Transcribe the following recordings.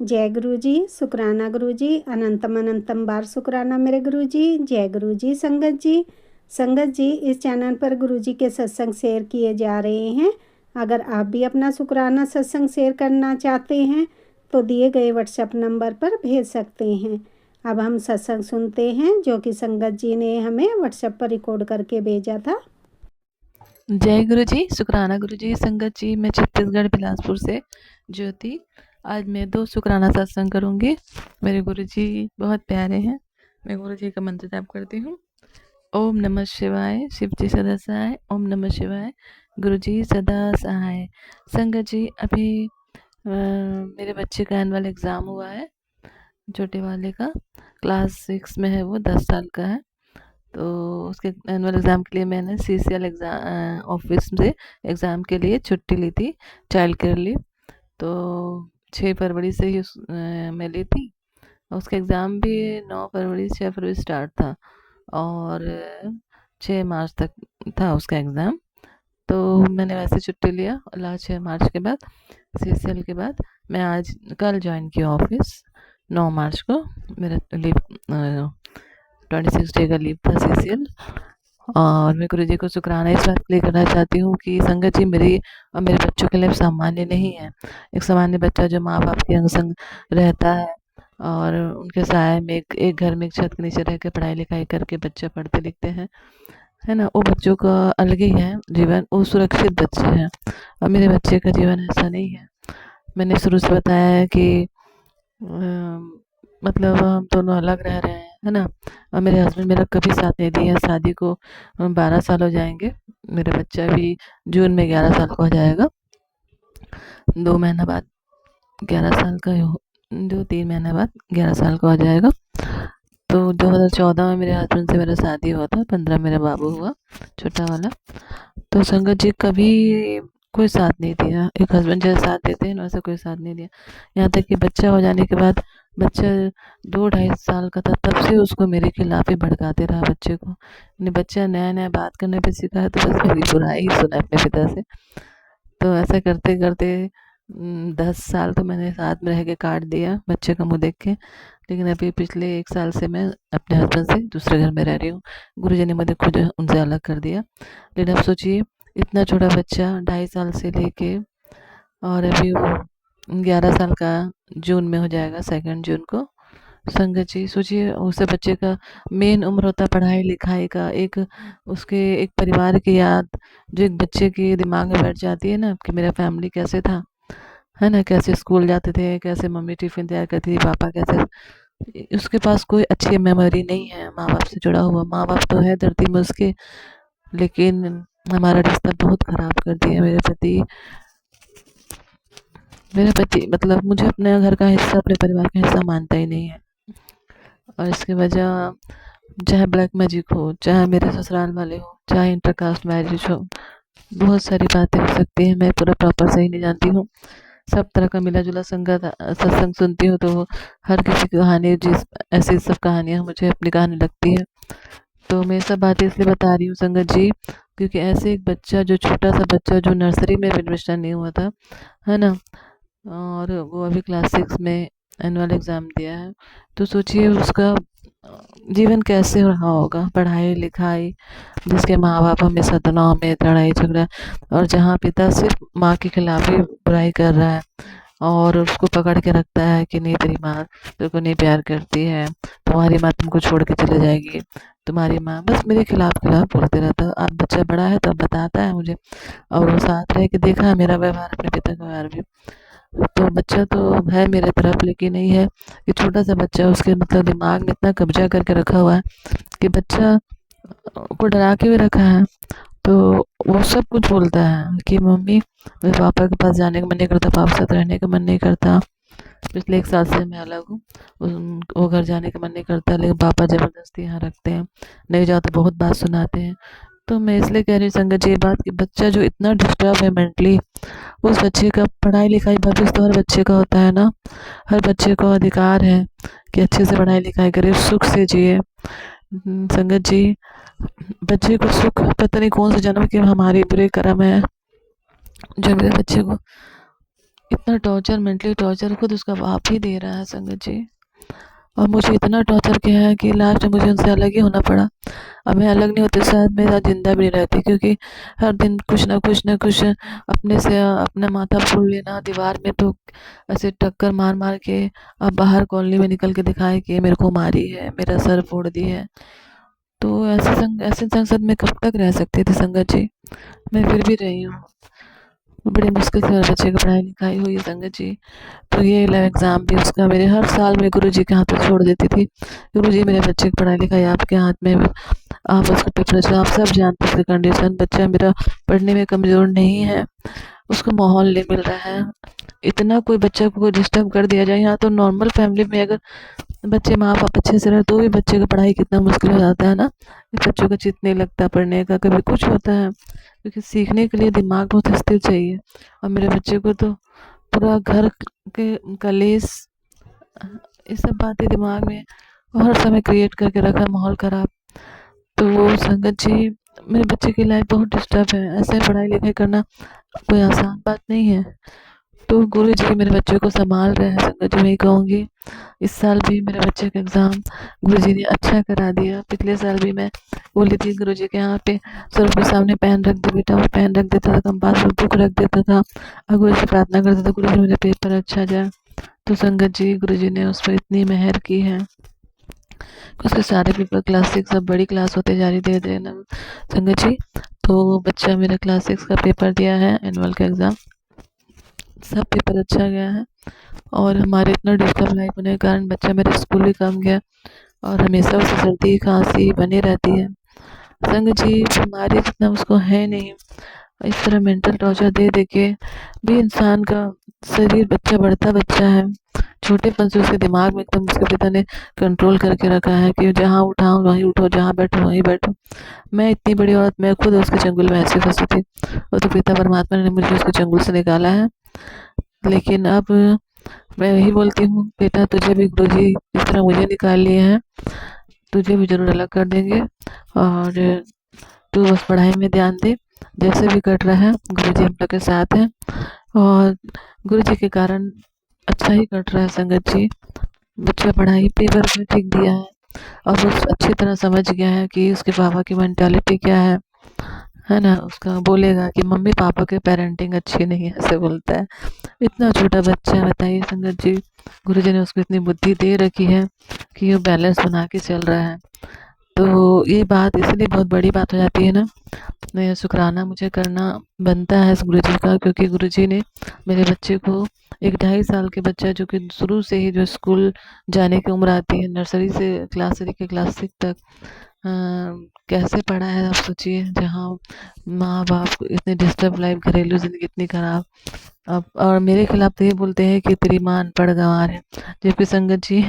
जय गुरु जी, शुक्राना गुरु जी, अनंतम अनंतम बार शुक्राना मेरे गुरु जी। जय गुरु जी। संगत जी इस चैनल पर गुरु जी के सत्संग शेयर किए जा रहे हैं। अगर आप भी अपना शुक्राना सत्संग शेयर करना चाहते हैं तो दिए गए व्हाट्सएप नंबर पर भेज सकते हैं। अब हम सत्संग सुनते हैं जो कि संगत जी ने हमें व्हाट्सएप पर रिकॉर्ड करके भेजा था। जय गुरु जी, शुक्राना गुरु जी। संगत जी, मैं छत्तीसगढ़ बिलासपुर से ज्योति। आज मैं 2 शुक्राना सत्संग करूँगी। मेरे गुरु जी बहुत प्यारे हैं। मैं गुरु जी का मंत्र जाप करती हूँ। ओम नमः शिवाय, शिव जी सदा सहाय। ओम नमः शिवाय, गुरु जी सदा सहाय। संगत जी, अभी मेरे बच्चे का एनुअल एग्ज़ाम हुआ है, छोटे वाले का। क्लास 6 में है वो, 10 साल का है। तो उसके एनुअल एग्ज़ाम के लिए मैंने सीसीएल एग्ज़ाम ऑफिस से एग्ज़ाम के लिए छुट्टी ली थी, चाइल्ड केयर लीव। तो 6 फरवरी से ही मैं ली थी। उसका एग्ज़ाम भी 9 फरवरी 6 फरवरी स्टार्ट था और 6 मार्च तक था उसका एग्ज़ाम। तो मैंने वैसे छुट्टी लिया और लास्ट 6 मार्च के बाद सीसीएल के बाद मैं आज कल ज्वाइन किया ऑफिस। 9 मार्च को मेरा लीव 26 डे का लीव था सीसीएल। और मैं गुरु जी को शुक्राना इस बात के लिए करना चाहती हूँ कि संगत जी मेरी और मेरे बच्चों के लिए सामान्य नहीं है। एक सामान्य बच्चा जो माँ बाप के अंग संग रहता है और उनके साय में एक घर में एक छत के नीचे रह के पढ़ाई लिखाई करके बच्चे पढ़ते लिखते हैं, है ना, वो बच्चों का अलग ही है जीवन, वो सुरक्षित बच्चे हैं। और मेरे बच्चे का जीवन ऐसा नहीं है। मैंने शुरू से बताया है कि मतलब हम दोनों अलग रह रहे हैं, है ना। और मेरे हस्बैंड मेरा कभी साथ नहीं दिए। शादी को 12 साल हो जाएंगे। मेरा बच्चा भी जून में 11 साल का हो जाएगा। 2 महीना बाद 11 साल का जो 3 महीने बाद 11 साल का हो जाएगा। तो 2014 में मेरे हस्बैंड से मेरा शादी हुआ था, 15 मेरा बाबू हुआ, छोटा वाला। तो संगत जी कभी कोई साथ नहीं दिया। एक हस्बैंड जैसा साथ देते हैं ना, वैसा कोई साथ नहीं दिया। यहाँ तक कि बच्चा हो जाने के बाद, बच्चा 2 ढाई साल का था तब से उसको मेरे खिलाफ ही भड़काते रहा बच्चे को। बच्चा नया नया बात करने पे सीखा है तो बस मेरी बुराई ही सुना है अपने पिता से। तो ऐसा करते करते 10 साल तो मैंने साथ में रह के काट दिया बच्चे का मुँह देख के। लेकिन अभी पिछले 1 साल से मैं अपने हस्बैंड से दूसरे घर में रह रही हूँ। गुरुजी ने मुझे खुद उनसे अलग कर दिया। लेकिन अब सोचिए, इतना छोटा बच्चा 2.5 साल से लेके और अभी वो 11 साल का जून में हो जाएगा, 2 जून को। संगत जी सोचिए, उस बच्चे का मेन उम्र होता है पढ़ाई लिखाई का। एक उसके एक परिवार की याद जो एक बच्चे के दिमाग में बैठ जाती है ना, कि मेरा फैमिली कैसे था, है ना, कैसे स्कूल जाते थे, कैसे मम्मी टिफिन तैयार करती थी, पापा कैसे। उसके पास कोई अच्छी मेमोरी नहीं है माँ बाप से जुड़ा हुआ। माँ बाप तो है धरती में उसके, लेकिन हमारा रिश्ता बहुत खराब कर दिया मेरे पति मतलब मुझे अपने घर का हिस्सा, अपने परिवार का हिस्सा मानता ही नहीं है। और इसकी वजह, चाहे ब्लैक मैजिक हो, चाहे मेरे ससुराल वाले हो, चाहे इंटरकास्ट मैरिज हो, बहुत सारी बातें हो सकती हैं। मैं पूरा प्रॉपर सही नहीं जानती हूँ। सब तरह का मिला जुला संगत सत्संग सुनती हूँ तो हर किसी की कहानी, जिस ऐसी सब कहानियाँ मुझे अपनी कहानी लगती है। तो मैं सब बातें इसलिए बता रही हूँ संगत जी, क्योंकि ऐसे एक बच्चा, जो छोटा सा बच्चा जो नर्सरी में एडमिशन नहीं हुआ था, है ना, और वो अभी क्लास 6 में एनुअल एग्ज़ाम दिया है। तो सोचिए उसका जीवन कैसे रहा होगा, पढ़ाई लिखाई, जिसके माँ बाप हमेशा तनाव में, लड़ाई झगड़ा, और जहाँ पिता सिर्फ माँ के खिलाफ ही बुराई कर रहा है और उसको पकड़ के रखता है कि नहीं, तेरी माँ तेरे को नहीं प्यार करती है, तुम्हारी माँ तुमको छोड़ के चले जाएगी, तुम्हारी माँ, बस मेरे खिलाफ खिलाफ बोलते रहता है। अब बच्चा बड़ा है तो अब बताता है मुझे, और वो साथ रह के देखा है मेरा व्यवहार, अपने पिता का व्यवहार भी। तो बच्चा तो है मेरे तरफ, लेकिन नहीं है कि छोटा सा बच्चा, उसके मतलब दिमाग में इतना कब्जा करके रखा हुआ है कि बच्चा को डरा के भी रखा है। तो वो सब कुछ बोलता है कि मम्मी, मेरे पापा के पास जाने का मन नहीं करता, पापा के साथ रहने का मन नहीं करता। पिछले 1 साल से मैं अलग हूँ। वो घर जाने का मन नहीं करता, लेकिन पापा ज़बरदस्ती यहाँ रखते हैं, नहीं जाओ तो बहुत बात सुनाते हैं। तो मैं इसलिए कह रही हूँ संगत जी ये बात, कि बच्चा जो इतना डिस्टर्ब है मेंटली, उस बच्चे का पढ़ाई लिखाई भविष्य तो हर बच्चे का होता है ना। हर बच्चे को अधिकार है कि अच्छे से पढ़ाई लिखाई करे, सुख से जिए। संगत जी, बच्चे को सुख पता नहीं कौन से जन्म के हमारे बुरे कर्म है जो मेरे बच्चे को इतना टॉर्चर, मेंटली टॉर्चर खुद उसका बाप ही दे रहा है संगत जी। और मुझे इतना टॉर्चर किया है कि लास्ट में मुझे उनसे अलग ही होना पड़ा। अब मैं अलग नहीं होती शायद मेरा जिंदा भी नहीं रहती, क्योंकि हर दिन कुछ ना कुछ अपने से अपना माथा फोड़ लेना, दीवार में तो ऐसे टक्कर मार मार के अब बाहर कॉलोनी में निकल के दिखाए कि मेरे को मारी है, मेरा सर फोड़ दी है। तो ऐसे संसद में कब तक रह सकती थी संगत जी। मैं फिर भी रही हूँ। बड़ी मुश्किल से मेरे बच्चे की पढ़ाई लिखाई हुई है संगत जी। तो ये एग्ज़ाम भी उसका मेरे हर साल में गुरुजी के हाथ में छोड़ देती थी। गुरुजी मेरे बच्चे की पढ़ाई लिखाई आपके हाथ में, आप उसका पेपर, आप सब जानते हैं उसकी कंडीशन। बच्चा मेरा पढ़ने में कमज़ोर नहीं है, उसको माहौल नहीं मिल रहा है। इतना कोई बच्चा को डिस्टर्ब कर दिया जाए, यहाँ तो नॉर्मल फैमिली में अगर बच्चे माँ बाप अच्छे से रहे तो भी बच्चे का पढ़ाई कितना मुश्किल हो जाता है ना। बच्चों का चित्त नहीं लगता पढ़ने का, कभी कुछ होता है, क्योंकि सीखने के लिए दिमाग बहुत स्थिर चाहिए। और मेरे बच्चे को तो पूरा घर के कलेश, ये सब बातें दिमाग में हर समय क्रिएट करके रखा, माहौल खराब। तो वो संगत जी मेरे बच्चे की लाइफ बहुत डिस्टर्ब है। ऐसे पढ़ाई लिखाई करना कोई आसान बात नहीं है। तो गुरु जी मेरे बच्चे को संभाल रहे हैं संगत जी, मैं कहूँगी। इस साल भी मेरे बच्चे का एग्ज़ाम गुरु जी ने अच्छा करा दिया। पिछले साल भी मैं बोली थी गुरु जी के यहाँ पे सर के सामने पेन रख दे बेटा, वो पेन रख देता था, कंपास और बुक रख देता था और गुरु से प्रार्थना करता था गुरु जी मेरा पेपर अच्छा जाए। तो संगत जी गुरु जी ने उस पर इतनी मेहर की है, उसके सारे पेपर क्लास 6 अब बड़ी क्लास होते जा रही धीरे धीरे ना संगत जी। तो बच्चा मेरा क्लास 6 का पेपर दिया है, एनुअल का एग्ज़ाम, सब पेपर अच्छा गया है। और हमारे इतना डिस्टर्ब लाइफ होने के कारण बच्चा मेरा स्कूल भी कम गया और हमेशा उसे सर्दी खांसी बनी रहती है। संगत जी बीमारी जितना उसको है नहीं, इस तरह मेंटल टॉर्चर दे दे के भी इंसान का शरीर, बच्चा बढ़ता बच्चा है, छोटेपन से उसके दिमाग में एकदम उसके पिता ने कंट्रोल करके रखा है कि जहाँ उठाओ वहीं उठो, जहाँ बैठो वहीं बैठो। मैं इतनी बड़ी औरत, मैं खुद उसके चंगुल में ऐसे फंसी थी, वो तो पिता परमात्मा ने मुझे उसके चंगुल से निकाला है। लेकिन अब मैं यही बोलती हूँ बेटा, तुझे भी गुरुजी इस तरह मुझे निकाल लिए हैं, तुझे भी जरूर अलग कर देंगे। और तू बस पढ़ाई में ध्यान दे, जैसे भी कट रहा है गुरुजी हम लोग के साथ हैं। और गुरुजी के कारण अच्छा ही कट रहा है संगत जी। बच्चा पढ़ाई पेपर में ठीक दिया है और वो अच्छी तरह समझ गया है कि उसके पापा की मेंटालिटी क्या है ना। उसका बोलेगा कि मम्मी पापा के पेरेंटिंग अच्छी नहीं है, ऐसे बोलता है। इतना छोटा बच्चा है, बताइए संगत जी। गुरुजी ने उसको इतनी बुद्धि दे रखी है कि वो बैलेंस बना के चल रहा है। तो ये बात इसलिए बहुत बड़ी बात हो जाती है ना, मैं शुक्राना मुझे करना बनता है इस गुरुजी का, क्योंकि गुरुजी ने मेरे बच्चे को, एक 2.5 साल के बच्चा जो कि शुरू से ही जो स्कूल जाने की उम्र आती है, नर्सरी से क्लास 3 के क्लास 6 तक, अ, कैसे पढ़ा है आप सोचिए। जहाँ माँ बाप इतने डिस्टर्ब लाइफ, घरेलू ज़िंदगी इतनी खराब, अब और मेरे खिलाफ तो ये बोलते हैं कि तेरी माँ अनपढ़ गंवार है। जबकि संगत जी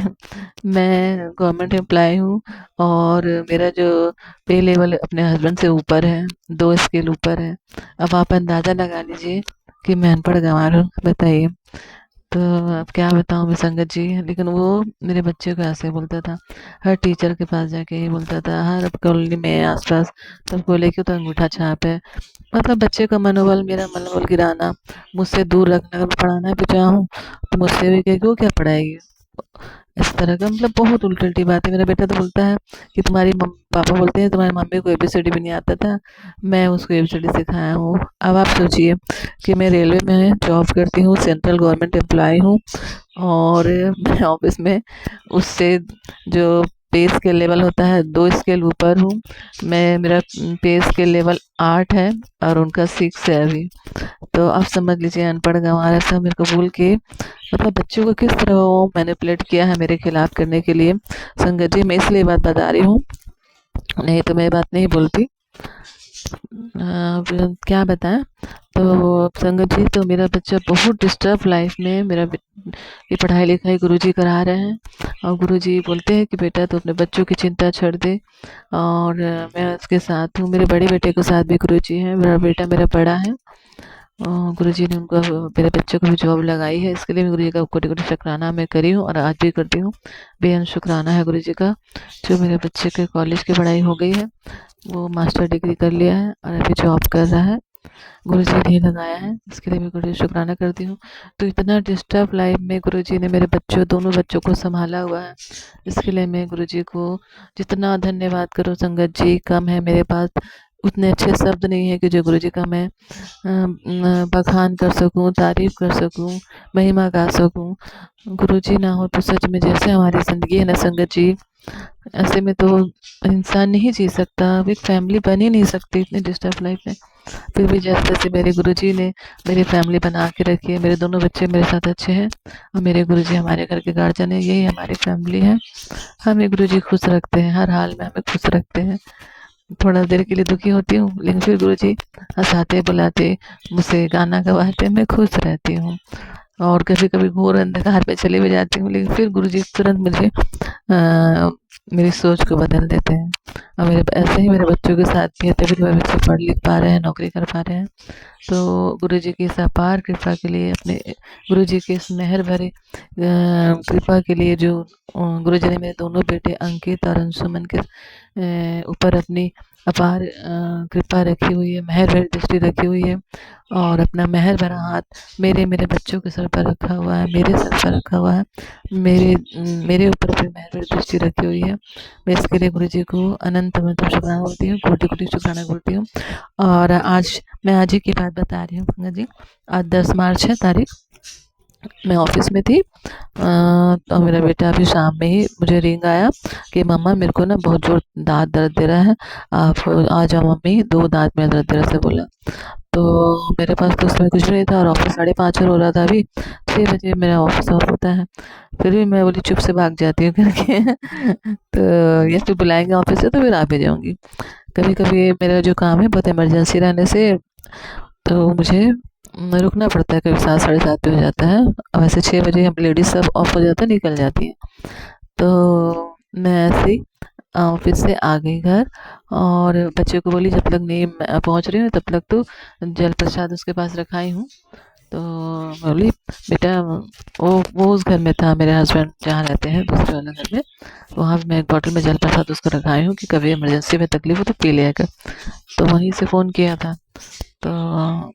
मैं गवर्नमेंट एम्प्लॉय हूँ और मेरा जो पे लेवल अपने हस्बैंड से ऊपर है, 2 स्केल ऊपर है। अब आप अंदाज़ा लगा लीजिए कि मैं अनपढ़ गंवार हूँ, बताइए। तो अब क्या बताऊँ मैं संगत जी। लेकिन वो मेरे बच्चे को ऐसे बोलता था, हर टीचर के पास जाके ये बोलता था, हर कॉलोनी में आसपास सबको लेके तो अंगूठा छाप है। मतलब बच्चे का मनोबल, मेरा मनोबल गिराना, मुझसे दूर रखना। अगर पढ़ाना भी चाहूँ तो मुझसे भी कहेगी वो क्या पढ़ाएगी, इस तरह का। मतलब बहुत उल्टी उल्टी बात है। मेरा बेटा तो बोलता है कि तुम्हारी पापा बोलते हैं तुम्हारी मम्मी को एबीसीडी भी नहीं आता था, मैं उसको एबीसीडी सिखाया हूँ। अब आप सोचिए कि मैं रेलवे में जॉब करती हूँ, सेंट्रल गवर्नमेंट एम्प्लॉय हूँ और मैं ऑफिस में उससे जो पे स्केल लेवल होता है 2 स्केल ऊपर हूँ। मैं, मेरा पे स्केल लेवल 8 है और उनका 6 है अभी। तो आप समझ लीजिए अनपढ़ गंवार ऐसा मेरे को बोल के, मतलब बच्चों को किस तरह वो मैनिपुलेट किया है मेरे खिलाफ करने के लिए। संगत जी मैं इसलिए बात बता रही हूँ, नहीं तो मैं बात नहीं बोलती। अब क्या बताएं। तो संगत जी तो मेरा बच्चा बहुत डिस्टर्ब लाइफ में, मेरा ये पढ़ाई लिखाई गुरुजी करा रहे हैं और गुरुजी बोलते हैं कि बेटा तो अपने बच्चों की चिंता छोड़ दे। और मैं उसके साथ हूँ। मेरे बड़े बेटे के साथ भी गुरुजी हैं, मेरा बेटा मेरा बड़ा है। गुरुजी ने उनको, मेरे बच्चे को भी जॉब लगाई है, इसके लिए मैं गुरुजी का कोटि कोटि शुक्राना मैं करी हूँ और आज भी करती हूँ। बेहद शुक्राना है गुरुजी का, जो मेरे बच्चे के कॉलेज की पढ़ाई हो गई है, वो मास्टर डिग्री कर लिया है और अभी जॉब कर रहा है। गुरुजी ने लगाया है, इसके लिए मैं गुरुजी का शुक्राना करती हूँ। तो इतना डिस्टर्ब लाइफ में गुरुजी ने मेरे बच्चों दोनों बच्चों को संभाला हुआ है, इसके लिए मैं गुरुजी को जितना धन्यवाद करूँ संगत जी कम है मेरे पास। उतने अच्छे शब्द नहीं है कि जो गुरुजी का मैं बखान कर सकूं, तारीफ कर सकूं, महिमा गा सकूं। गुरुजी ना हो तो सच में जैसे हमारी ज़िंदगी है ना संगत जी, ऐसे में तो इंसान नहीं जी सकता, एक फैमिली बन ही नहीं सकती इतनी डिस्टर्ब लाइफ में। फिर भी जैसे-जैसे मेरे गुरुजी ने मेरी फैमिली बना के रखी है, मेरे दोनों बच्चे मेरे साथ अच्छे हैं और मेरे गुरुजी हमारे घर के गार्जियन हैं, यही हमारी फैमिली है। हमें गुरुजी खुश रखते हैं, हर हाल में हमें खुश रखते हैं। थोड़ा देर के लिए दुखी होती हूँ, लेकिन फिर गुरुजी हँसाते, बुलाते, मुझसे गाना गवाते, मैं खुश रहती हूँ। और कभी-कभी घोर अंधकार में चली भी जाती हूँ, लेकिन फिर गुरुजी तुरंत मुझे मेरी सोच को बदल देते हैं। और मेरे ऐसे ही मेरे बच्चों के साथ भी है, तभी तो मेरे बच्चे पढ़ लिख पा रहे हैं, नौकरी कर पा रहे हैं। तो गुरुजी की इस अपार कृपा के लिए, अपने गुरुजी के इस मेहर भरे कृपा के लिए जो गुरुजी ने मेरे दोनों बेटे अंकित और अंशुमन के ऊपर अपनी अपार कृपा रखी हुई है, मेहर भरी दृष्टि रखी हुई है और अपना मेहर भरा हाथ मेरे बच्चों के सर पर रखा हुआ है, मेरे सर पर रखा हुआ है, मेरे ऊपर अपनी मेहर भरी दृष्टि रखी हुई है। मैं इसके लिए गुरुजी को अनंत शुक्राना बोलती हूँ, कोटि-कोटि शुक्राना बोलती हूँ। और मैं आज ही की बात बता रही हूँ पंकज जी। आज 10 मार्च है तारीख, मैं ऑफिस में थी तो मेरा बेटा अभी शाम में ही मुझे रिंग आया कि मम्मा मेरे को ना बहुत जोर दांत दर्द दे रहा है, आप आ जाओ मम्मी, 2 दांत में दर्द दे रहा, से बोला। तो मेरे पास तो उस समय कुछ भी नहीं था और ऑफिस 5:30 हो रहा था, अभी 6 बजे मेरा ऑफिस ऑफ होता है। फिर भी मैं बोली चुप से भाग जाती हूँ करके तो ये तो बुलाएंगे ऑफिस से तो फिर आ भी जाऊँगी। कभी-कभी मेरा जो काम है बहुत इमरजेंसी रहने से तो मुझे रुकना पड़ता है, कभी 7 साढ़े 7 पे हो जाता है। वैसे 6 बजे हम लेडीज़ सब ऑफ हो जाता है, निकल जाती हैं। तो मैं ऐसे ही ऑफिस से आ गई घर और बच्चे को बोली जब तक नहीं मैं पहुँच रही हूँ तब तक तो जल प्रसाद उसके पास रखाई हूँ। तो मैं बोली बेटा, वो उस घर में था, मेरे हस्बैंड जहाँ रहते हैं दूसरे वाले घर में, वहाँ मैं एक बॉटल में जल प्रसाद उसको रखाई हूँ कि कभी इमरजेंसी में तकलीफ हो तो पी लिया कर। तो वहीं से फ़ोन किया था। तो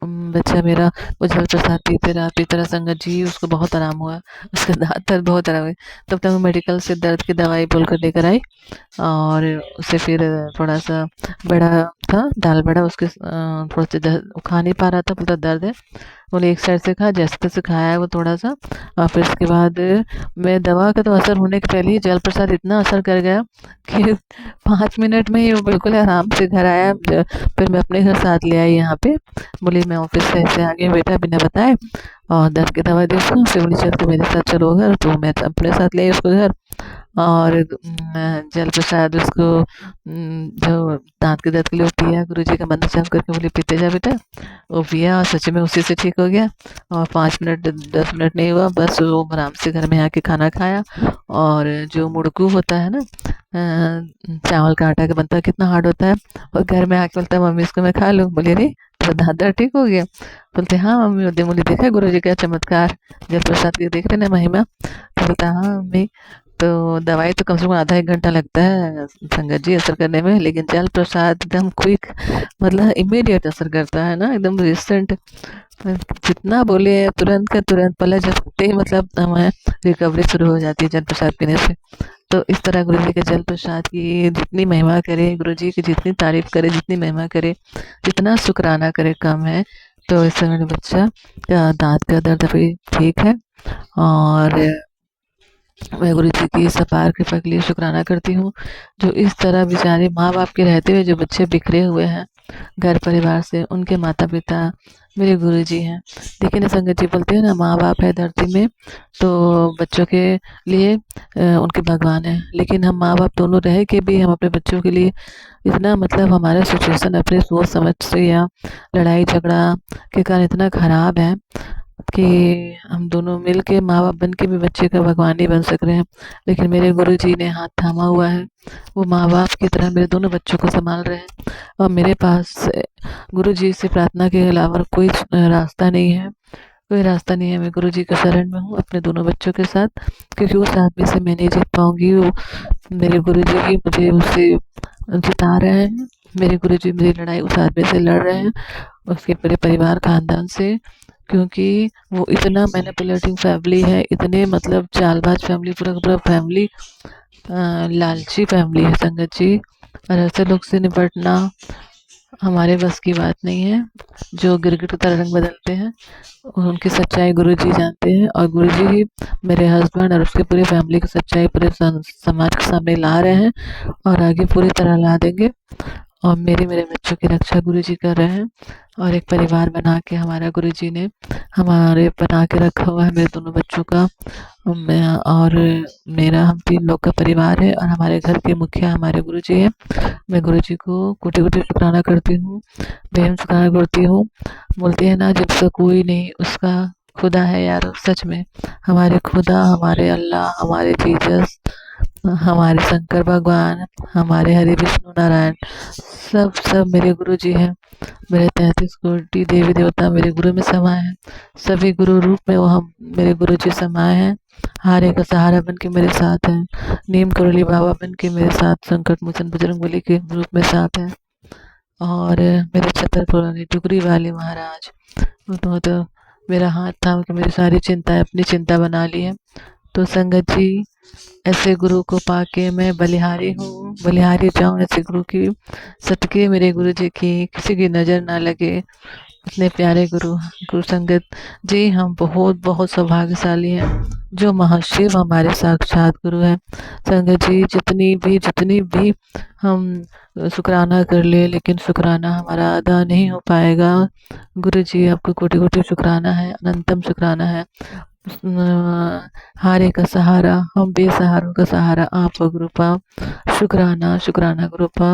बच्चा मेरा वो जल प्रसाद पीते रहा संगत जी, उसको बहुत आराम हुआ, उसके दाँत दर्द बहुत आराम हुए। तब तक मैं मेडिकल से दर्द की दवाई बोलकर लेकर आई और उसे फिर थोड़ा-सा बड़ा था, दाल बड़ा, उसके थोड़ा सा दर्द, वो खा नहीं पा रहा था, बोलता दर्द है। बोले एक साइड से खा, जैसे-तैसे खाया है वो थोड़ा-सा और फिर उसके बाद मैं दवा का तो असर होने के पहले ही जल प्रसाद इतना असर कर गया कि 5 मिनट में ही वो बिल्कुल आराम से घर आया। फिर मैं अपने घर साथ ले आई यहाँ पे। बोली मैं ऑफिस से ऐसे आ गई बेटा बिना बताए और दर्द की दवा दी उसको। फिर बोली चल तू मेरे साथ चलो घर, तो मैं अपने साथ ले आई उसको घर और जल प्रसाद उसको जो दाँत के दर्द के लिए वो पिया, गुरुजी का मंत्र जाप करके बोली पीते जा बेटा। वो पिया और सच में उसी से ठीक हो गया और 5 मिनट 10 मिनट नहीं हुआ, बस वो आराम से घर में आके खाना खाया। और जो मुड़कू होता है ना, चावल का आटा का बनता है, कितना हार्ड होता है, और घर में आके बोलता है मम्मी इसको मैं खा लूँ। बोली अरे तो दाँत दर्द ठीक हो गया? बोलते हाँ मम्मी। बोली देखा गुरुजी का चमत्कार, जल प्रसाद की देख रहे ना महिमा? तो बोलता हाँ मम्मी। तो दवाई तो कम से कम आधा 1 घंटा लगता है संगत जी असर करने में, लेकिन जल प्रसाद एकदम क्विक, मतलब इमीडिएट असर करता है ना, एकदम रिसेंट। जितना बोले तुरंत का तुरंत, पलक झपकते ही मतलब हमें रिकवरी शुरू हो जाती है जल प्रसाद पीने से। तो इस तरह गुरु जी के जल प्रसाद की जितनी महिमा करे, गुरु जी की जितनी तारीफ करे, जितनी महिमा करे, जितना शुक्राना करे कम है। तो इस समय मेरा बच्चा का दांत का दर्द अभी ठीक है और मैं गुरु जी की इस अपार कृपा के लिए शुक्राना करती हूँ, जो इस तरह बेचारे माँ बाप के रहते हुए जो बच्चे बिखरे हुए हैं घर परिवार से, उनके माता पिता मेरे गुरु जी हैं। देखिए ना संगत जी, बोलते हैं ना माँ बाप है धरती में तो बच्चों के लिए उनके भगवान हैं, लेकिन हम माँ बाप दोनों रह के भी हम अपने बच्चों के लिए इतना, मतलब हमारा सिचुएशन अपने सोच समझ से या लड़ाई झगड़ा के कारण इतना ख़राब है कि हम दोनों मिल के माँ बाप बन के भी बच्चे का भगवान नहीं बन सक रहे हैं। लेकिन मेरे गुरुजी ने हाथ थामा हुआ है, वो माँ बाप की तरह मेरे दोनों बच्चों को संभाल रहे हैं और मेरे पास गुरुजी से प्रार्थना के अलावा कोई रास्ता नहीं है, कोई रास्ता नहीं है। मैं गुरुजी के शरण में हूँ अपने दोनों बच्चों के साथ, क्योंकि उस आदमी से मैं नहीं जीत पाऊँगी। वो मेरे गुरुजी ही मुझे उससे जिता रहे हैं मेरे गुरुजी मेरी लड़ाई उस आदमी से लड़ रहे हैं, उसके पूरे परिवार खानदान से, क्योंकि वो इतना मैनिपुलेटिंग फैमिली है, इतने मतलब चालबाज फैमिली, पूरा का पूरा फैमिली लालची फैमिली है संगत जी। और ऐसे लोग से निपटना हमारे बस की बात नहीं है, जो गिरगिट की तरह रंग बदलते हैं। उनकी सच्चाई गुरुजी जानते हैं, और गुरुजी ही मेरे हस्बैंड और उसके पूरी फैमिली की सच्चाई पूरे समाज के सामने ला रहे हैं, और आगे पूरी तरह ला देंगे। और मेरे बच्चों की रक्षा गुरुजी कर रहे हैं, और एक परिवार बना के हमारा गुरुजी ने हमारे बना के रखा हुआ है, मेरे दोनों बच्चों का। मैं और मेरा, हम 3 लोग का परिवार है, और हमारे घर के मुखिया हमारे गुरुजी हैं। मैं गुरुजी को कोटि-कोटि शुक्राना करती हूँ, बेहद शुक्राना करती हूँ। बोलते हैं ना, जब से कोई नहीं उसका खुदा है यार, सच में हमारे खुदा, हमारे अल्लाह, हमारे जीसस, हमारे शंकर भगवान, हमारे हरि विष्णु नारायण, सब मेरे गुरुजी हैं। मेरे 33 कोटि देवी देवता मेरे गुरु में समाये हैं। सभी गुरु रूप में वो हम मेरे गुरुजी समाये हैं। हारे का सहारा बन के मेरे साथ हैं। नीम करोली बाबा बन के मेरे साथ, संकट मोचन बजरंगबली के रूप में साथ हैं। और मेरे छतरपुर टुकड़ी वाले महाराज, तो मेरा हाथ थाम के मेरी सारी चिंताएं अपनी चिंता बना ली है। तो संगत जी, ऐसे गुरु को पाके मैं बलिहारी हूँ, बलिहारी जाऊँ ऐसे गुरु की, सदके मेरे गुरु जी की किसी की नज़र ना लगे। इतने प्यारे गुरु, गुरु संगत जी, हम बहुत बहुत सौभाग्यशाली हैं, जो महाशिव हमारे साक्षात गुरु हैं। संगत जी, जितनी भी हम शुक्राना कर ले, लेकिन शुक्राना हमारा अदा नहीं हो पाएगा। गुरु जी, आपको कोटि कोटि शुक्राना है, अनंतम शुक्राना है। हारे का सहारा, हम बेसहारों का सहारा आप हो गुरुपा। शुक्राना शुक्राना गुरुपा,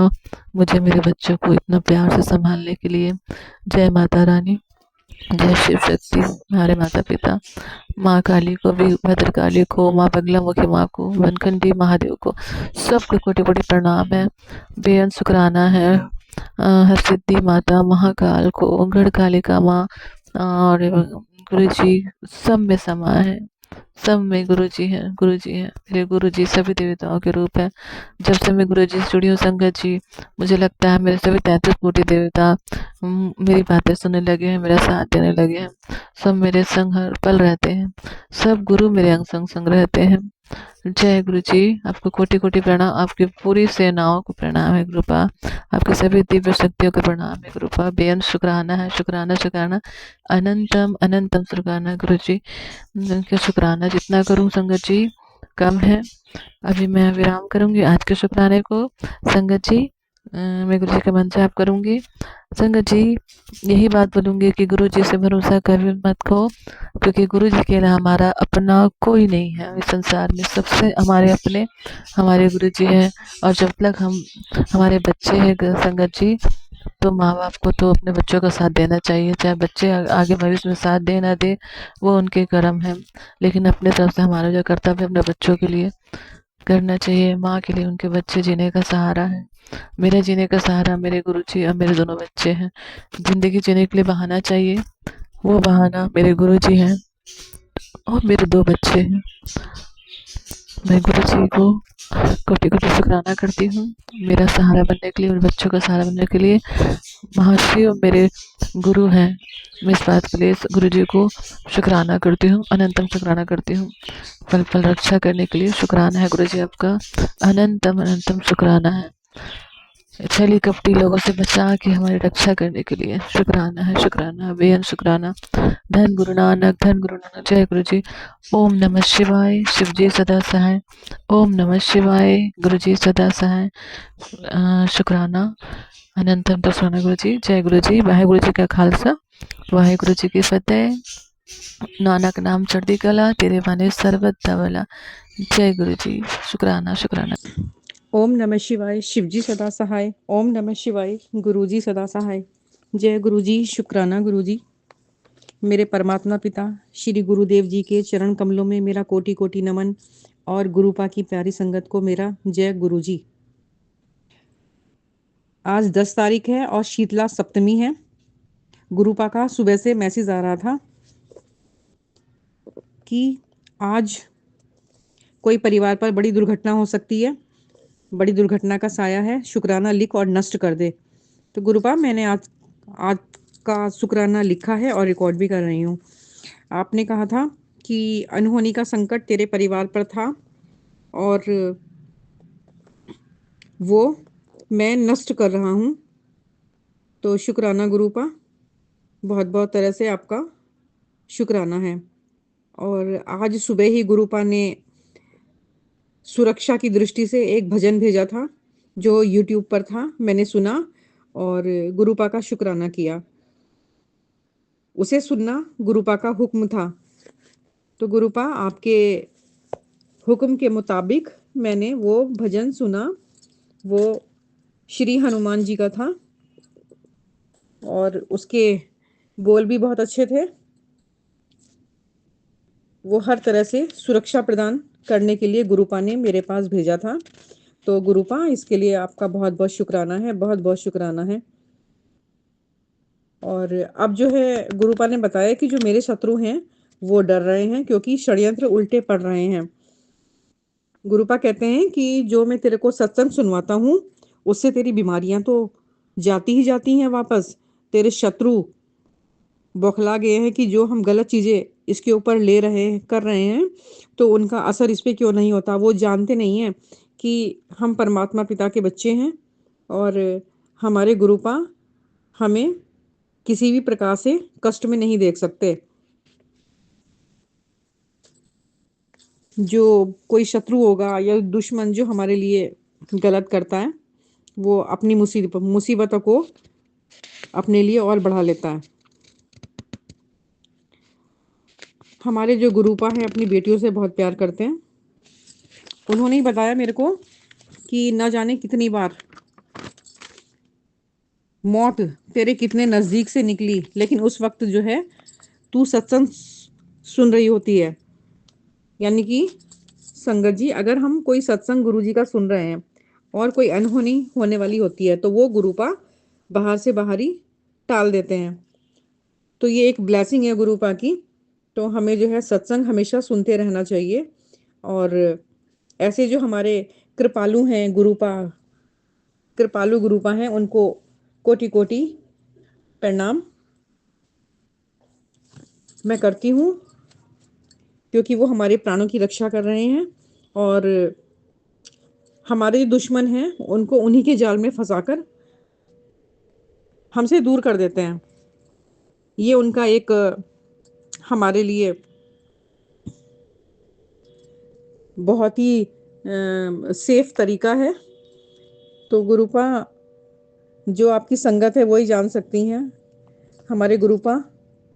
मुझे मेरे बच्चों को इतना प्यार से संभालने के लिए। जय माता रानी, जय शिव शक्ति, हमारे माता पिता, माँ काली को भी, भद्रकाली को, माँ बगलामुखी माँ को, वनखंडी महादेव को, सबको कोटि कोटि प्रणाम है, बेअंत शुक्राना है। हर सिद्धि माता महाकाल को, गढ़ कालिका माँ, और गुरु जी सब में समा है, सब में गुरुजी हैं, गुरुजी हैं, मेरे गुरुजी सभी देवताओं के रूप हैं। जब से मैं गुरुजी से जुड़ी हूँ संगत जी, मुझे लगता है मेरे सभी 33 कोटि देवता मेरी बातें सुनने लगे हैं, मेरा साथ देने लगे हैं। सब मेरे संग हर पल रहते हैं, सब गुरु मेरे अंग संग संग रहते हैं। जय गुरु जी, आपको कोटि कोटि प्रणाम, आपकी पूरी सेनाओं को प्रणाम है गुरुपा, आपकी सभी दिव्य शक्तियों को प्रणाम है गुरुपा। बेअंत शुक्राना है, शुक्राना शुक्राना, अनंतम अनंतम शुक्राना गुरु जी। उनका शुक्राना जितना करूं संगत जी कम है। अभी मैं विराम करूंगी आज के शुक्राने को संगत जी। मैं गुरु जी का मंत्र जाप करूंगी संगत जी। यही बात बोलूंगी कि गुरु जी से भरोसा कभी मत खो, क्योंकि गुरु जी के अलावा हमारा अपना कोई नहीं है इस संसार में। सबसे हमारे अपने हमारे गुरु जी हैं, और जब तक हम हमारे बच्चे हैं संगत जी, तो माँ बाप को तो अपने बच्चों का साथ देना चाहिए, चाहे बच्चे आगे भविष्य में साथ दे ना दे, वो उनके कर्म है। लेकिन अपने तरफ से हमारा जो कर्तव्य अपने बच्चों के लिए करना चाहिए। माँ के लिए उनके बच्चे जीने का सहारा है। मेरा जीने का सहारा मेरे गुरुजी और मेरे दोनों बच्चे हैं। जिंदगी जीने के लिए बहाना चाहिए, वो बहाना मेरे गुरुजी हैं और मेरे 2 बच्चे हैं। मैं गुरुजी को कोटि कोटि शुक्राना करती हूँ, मेरा सहारा बनने के लिए और बच्चों का सहारा बनने के लिए। महर्षि मेरे गुरु हैं, मैं इस बात के लिए गुरु जी को शुक्राना करती हूँ, अनंतम शुक्राना करती हूँ। पल पल रक्षा करने के लिए शुक्राना है गुरु जी, आपका अनंतम अनंतम शुक्राना है। छली कपटी लोगों से बचा के हमारी रक्षा करने के लिए शुक्राना है, शुक्राना बेअंत शुक्राना। धन गुरु नानक, धन गुरु नानक। जय गुरु जी। ओम नमः शिवाय, शिव जी सदा सहाय। ओम नमः शिवाय, गुरु जी सदा सहाय। शुक्राना अनंतम शुक्राना गुरु जी। जय गुरु जी। वाहेगुरु जी का खालसा, वाहेगुरु जी की फतेह। नानक नाम चढ़ती कला, तेरे बाने सर्वत धवला। जय गुरु जी। शुक्राना शुक्राना। ओम नमः शिवाय, शिवजी सदा सहाय। ओम नमः शिवाय, गुरुजी सदा सहाय। जय गुरुजी। शुक्राना गुरुजी। मेरे परमात्मा पिता श्री गुरुदेव जी के चरण कमलों में मेरा कोटि कोटि नमन, और गुरुपा की प्यारी संगत को मेरा जय गुरुजी। आज 10 तारीख है और शीतला सप्तमी है। गुरुपा का सुबह से मैसेज आ रहा था कि आज कोई परिवार पर बड़ी दुर्घटना हो सकती है। बड़ी दुर्घटना का साया है, शुक्राना लिख और नष्ट कर दे। तो गुरुपा मैंने आज आज का शुक्राना लिखा है और रिकॉर्ड भी कर रही हूँ। आपने कहा था कि अनहोनी का संकट तेरे परिवार पर था और वो मैं नष्ट कर रहा हूँ। तो शुक्राना गुरुपा, बहुत बहुत तरह से आपका शुक्राना है। और आज सुबह ही गुरुपा ने सुरक्षा की दृष्टि से एक भजन भेजा था जो यूट्यूब पर था, मैंने सुना और गुरुपा का शुक्राना किया। उसे सुनना गुरुपा का हुक्म था। तो गुरुपा आपके हुक्म के मुताबिक मैंने वो भजन सुना। वो श्री हनुमान जी का था और उसके बोल भी बहुत अच्छे थे। वो हर तरह से सुरक्षा प्रदान करने के लिए गुरुपा ने मेरे पास भेजा था। तो गुरुपा इसके लिए आपका बहुत बहुत शुक्राना है, बहुत बहुत शुक्राना है। और अब जो है गुरुपा ने बताया कि जो मेरे शत्रु हैं वो डर रहे हैं क्योंकि षड्यंत्र उल्टे पड़ रहे हैं। गुरुपा कहते हैं कि जो मैं तेरे को सत्संग सुनवाता हूँ उससे तेरी बीमारियां तो जाती ही जाती हैं वापस। तेरे शत्रु बौखला गए हैं कि जो हम गलत चीज़ें इसके ऊपर ले रहे हैं, कर रहे हैं, तो उनका असर इस पे क्यों नहीं होता। वो जानते नहीं हैं कि हम परमात्मा पिता के बच्चे हैं और हमारे गुरुपा हमें किसी भी प्रकार से कष्ट में नहीं देख सकते। जो कोई शत्रु होगा या दुश्मन जो हमारे लिए गलत करता है वो अपनी मुसीबतों को अपने लिए और बढ़ा लेता है। हमारे जो गुरुपा हैं अपनी बेटियों से बहुत प्यार करते हैं। उन्होंने ही बताया मेरे को कि न जाने कितनी बार मौत तेरे कितने नज़दीक से निकली, लेकिन उस वक्त जो है तू सत्संग सुन रही होती है। यानी कि संगत जी, अगर हम कोई सत्संग गुरु जी का सुन रहे हैं और कोई अनहोनी होने वाली होती है तो वो गुरुपा बाहर से बाहर ही टाल देते हैं। तो ये एक ब्लेसिंग है गुरुपा की। तो हमें जो है सत्संग हमेशा सुनते रहना चाहिए। और ऐसे जो हमारे कृपालु हैं गुरुपा, कृपालु गुरुपा हैं, उनको कोटि कोटि प्रणाम मैं करती हूँ क्योंकि वो हमारे प्राणों की रक्षा कर रहे हैं और हमारे जो दुश्मन हैं उनको उन्हीं के जाल में फंसाकर हमसे दूर कर देते हैं। ये उनका एक हमारे लिए बहुत ही सेफ तरीका है। तो गुरुपा, जो आपकी संगत है वही जान सकती हैं हमारे गुरुपा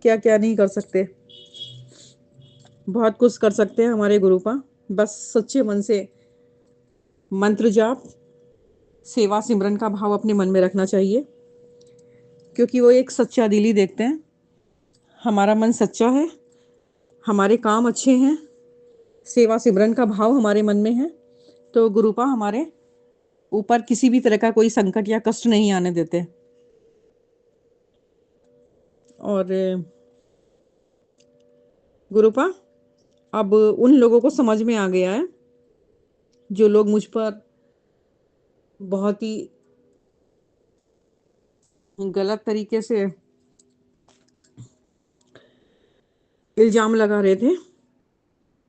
क्या क्या नहीं कर सकते। बहुत कुछ कर सकते हैं हमारे गुरुपा, बस सच्चे मन से मंत्र जाप, सेवा सिमरन का भाव अपने मन में रखना चाहिए क्योंकि वो एक सच्चा दिल ही देखते हैं। हमारा मन सच्चा है, हमारे काम अच्छे हैं, सेवा सिमरन का भाव हमारे मन में है, तो गुरुपा हमारे ऊपर किसी भी तरह का कोई संकट या कष्ट नहीं आने देते। और गुरुपा अब उन लोगों को समझ में आ गया है जो लोग मुझ पर बहुत ही गलत तरीके से इल्जाम लगा रहे थे।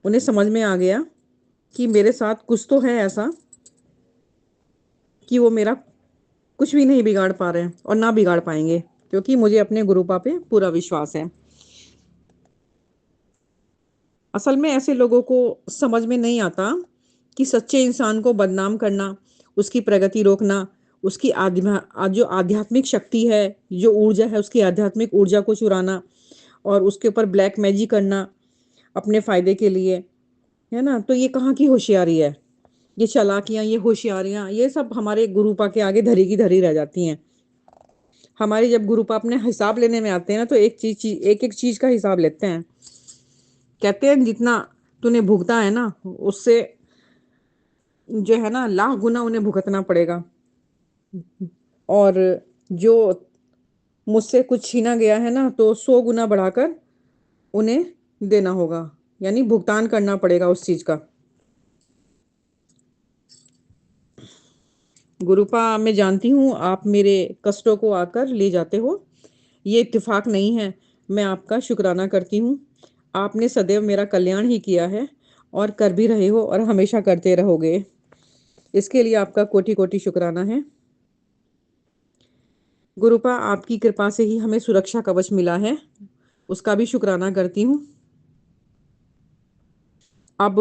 उन्हें समझ में आ गया कि मेरे साथ कुछ तो है ऐसा कि वो मेरा कुछ भी नहीं बिगाड़ पा रहे हैं और ना बिगाड़ पाएंगे क्योंकि मुझे अपने गुरुपा पे पूरा विश्वास है। असल में ऐसे लोगों को समझ में नहीं आता कि सच्चे इंसान को बदनाम करना, उसकी प्रगति रोकना, उसकी जो आध्यात्मिक शक्ति है, जो ऊर्जा है, उसकी आध्यात्मिक ऊर्जा को चुराना और उसके ऊपर ब्लैक मैजिक करना अपने फायदे के लिए, है ना। तो ये कहाँ की होशियारी है। ये चालाकियाँ, ये होशियारियाँ, ये सब हमारे गुरुपा के आगे धरी की धरी रह जाती हैं। हमारे जब गुरुपा अपने हिसाब लेने में आते हैं ना तो एक एक चीज का हिसाब लेते हैं। कहते हैं जितना तूने भुगता है ना उससे जो है ना लाख गुना उन्हें भुगतना पड़ेगा। और जो मुझसे कुछ छीना गया है ना तो 100 गुना बढ़ाकर उन्हें देना होगा, यानी भुगतान करना पड़ेगा उस चीज का। गुरुपा मैं जानती हूँ आप मेरे कष्टों को आकर ले जाते हो, ये इत्तेफाक नहीं है। मैं आपका शुक्राना करती हूँ। आपने सदैव मेरा कल्याण ही किया है और कर भी रहे हो और हमेशा करते रहोगे। इसके लिए आपका कोटि कोटि शुक्राना है। गुरुपा आपकी कृपा से ही हमें सुरक्षा कवच मिला है, उसका भी शुक्राना करती हूँ। अब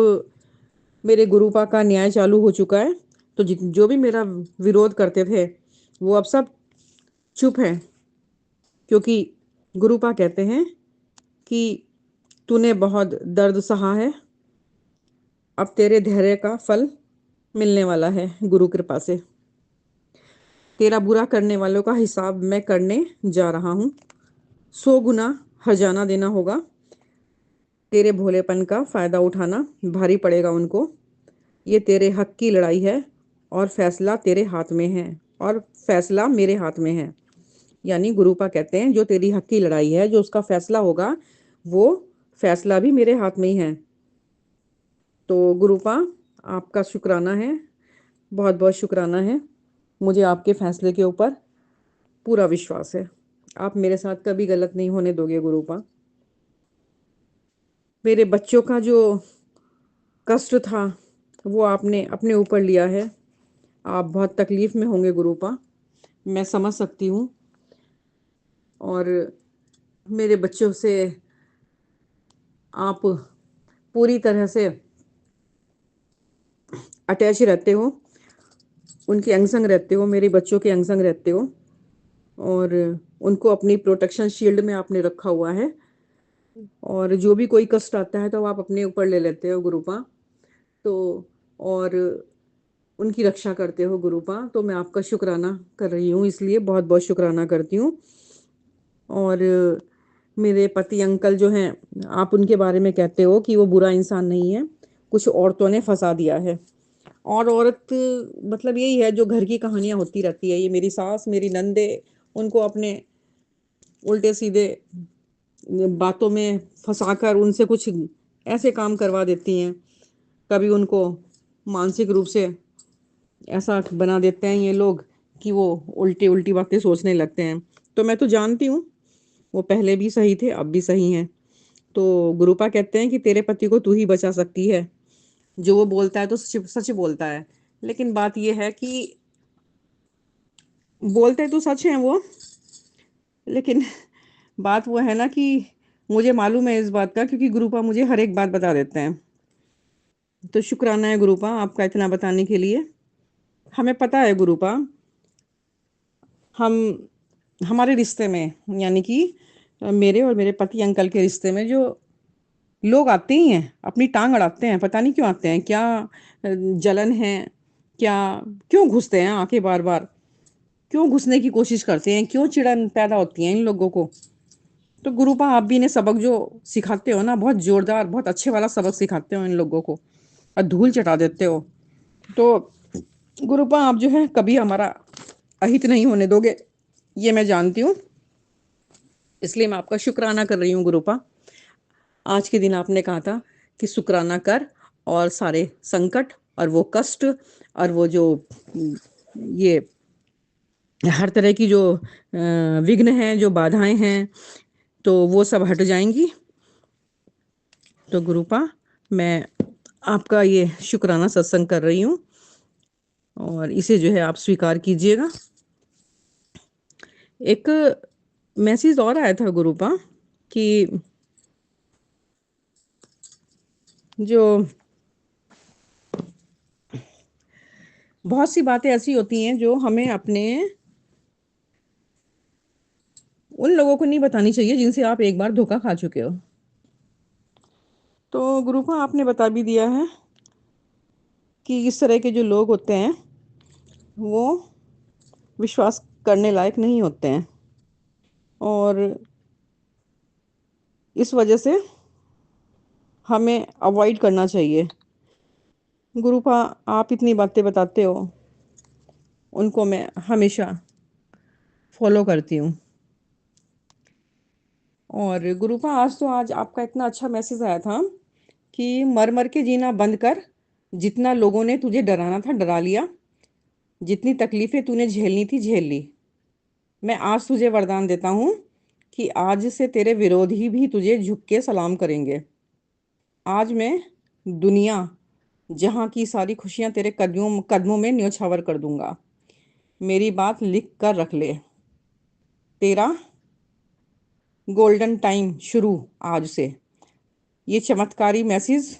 मेरे गुरुपा का न्याय चालू हो चुका है, तो जो भी मेरा विरोध करते थे वो अब सब चुप है, क्योंकि गुरुपा कहते हैं कि तूने बहुत दर्द सहा है, अब तेरे धैर्य का फल मिलने वाला है गुरु कृपा से। तेरा बुरा करने वालों का हिसाब मैं करने जा रहा हूँ, 100 गुना हर्जाना देना होगा। तेरे भोलेपन का फायदा उठाना भारी पड़ेगा उनको। ये तेरे हक की लड़ाई है और फैसला तेरे हाथ में है और फैसला मेरे हाथ में है। यानी गुरुपा कहते हैं जो तेरी हक की लड़ाई है, जो उसका फैसला होगा, वो फैसला भी मेरे हाथ में ही है। तो गुरुपा आपका शुक्राना है, बहुत बहुत शुक्राना है। मुझे आपके फैसले के ऊपर पूरा विश्वास है। आप मेरे साथ कभी गलत नहीं होने दोगे गुरुपा। मेरे बच्चों का जो कष्ट था वो आपने अपने ऊपर लिया है। आप बहुत तकलीफ में होंगे गुरुपा, मैं समझ सकती हूँ। और मेरे बच्चों से आप पूरी तरह से अटैच रहते हो, उनके अंग संग रहते हो, मेरे बच्चों के अंग संग रहते हो और उनको अपनी प्रोटेक्शन शील्ड में आपने रखा हुआ है। और जो भी कोई कष्ट आता है तो आप अपने ऊपर ले लेते हो गुरुपा, तो और उनकी रक्षा करते हो गुरुपा। तो मैं आपका शुक्राना कर रही हूँ, इसलिए बहुत बहुत शुक्राना करती हूँ। और मेरे पति अंकल जो हैं, आप उनके बारे में कहते हो कि वो बुरा इंसान नहीं है, कुछ औरतों ने फंसा दिया है। और औरत मतलब यही है, जो घर की कहानियां होती रहती है। ये मेरी सास, मेरी नंदे, उनको अपने उल्टे सीधे बातों में फंसाकर उनसे कुछ ऐसे काम करवा देती हैं। कभी उनको मानसिक रूप से ऐसा बना देते हैं ये लोग कि वो उल्टी उल्टी बातें सोचने लगते हैं। तो मैं तो जानती हूँ वो पहले भी सही थे, अब भी सही हैं। तो गुरुपा कहते हैं कि तेरे पति को तू ही बचा सकती है। जो वो बोलता है तो सच सच बोलता है, लेकिन बात ये है कि बोलते तो सच हैं वो, लेकिन बात वो है ना कि मुझे मालूम है इस बात का, क्योंकि गुरुपा मुझे हर एक बात बता देते हैं। तो शुक्राना है गुरुपा आपका इतना बताने के लिए। हमें पता है गुरुपा, हम हमारे रिश्ते में, यानी कि मेरे और मेरे पति अंकल के रिश्ते में जो लोग आते ही हैं, अपनी टांग अड़ाते हैं, पता नहीं क्यों आते हैं, क्या जलन है, क्या, क्यों घुसते हैं आके बार बार, क्यों घुसने की कोशिश करते हैं, क्यों चिड़न पैदा होती है इन लोगों को। तो गुरुपा आप भी इन्हें सबक जो सिखाते हो ना, बहुत जोरदार, बहुत अच्छे वाला सबक सिखाते हो इन लोगों को और धूल चटा देते हो। तो गुरुपा आप जो है कभी हमारा अहित नहीं होने दोगे, ये मैं जानती हूँ। इसलिए मैं आपका शुक्राना कर रही हूँ गुरुपा। आज के दिन आपने कहा था कि शुक्राना कर, और सारे संकट और वो कष्ट और वो जो ये हर तरह की जो विघ्न हैं, जो बाधाएं हैं, तो वो सब हट जाएंगी। तो गुरुपा मैं आपका ये शुक्राना सत्संग कर रही हूँ और इसे जो है आप स्वीकार कीजिएगा। एक मैसेज और आया था गुरुपा कि जो बहुत सी बातें ऐसी होती हैं जो हमें अपने उन लोगों को नहीं बतानी चाहिए जिनसे आप एक बार धोखा खा चुके हो। तो गुरुपा आपने बता भी दिया है कि इस तरह के जो लोग होते हैं वो विश्वास करने लायक नहीं होते हैं, और इस वजह से हमें अवॉइड करना चाहिए। गुरुपा आप इतनी बातें बताते हो, उनको मैं हमेशा फॉलो करती हूँ। और गुरुपा आज आपका इतना अच्छा मैसेज आया था कि मर मर के जीना बंद कर, जितना लोगों ने तुझे डराना था डरा लिया, जितनी तकलीफें तूने झेलनी थी झेल ली। मैं आज तुझे वरदान देता हूँ कि आज से तेरे विरोधी भी तुझे झुक के सलाम करेंगे। आज मैं दुनिया जहाँ की सारी खुशियाँ तेरे कदमों कदमों में न्योछावर कर दूंगा। मेरी बात लिख कर रख ले। तेरा गोल्डन टाइम शुरू आज से। ये चमत्कारी मैसेज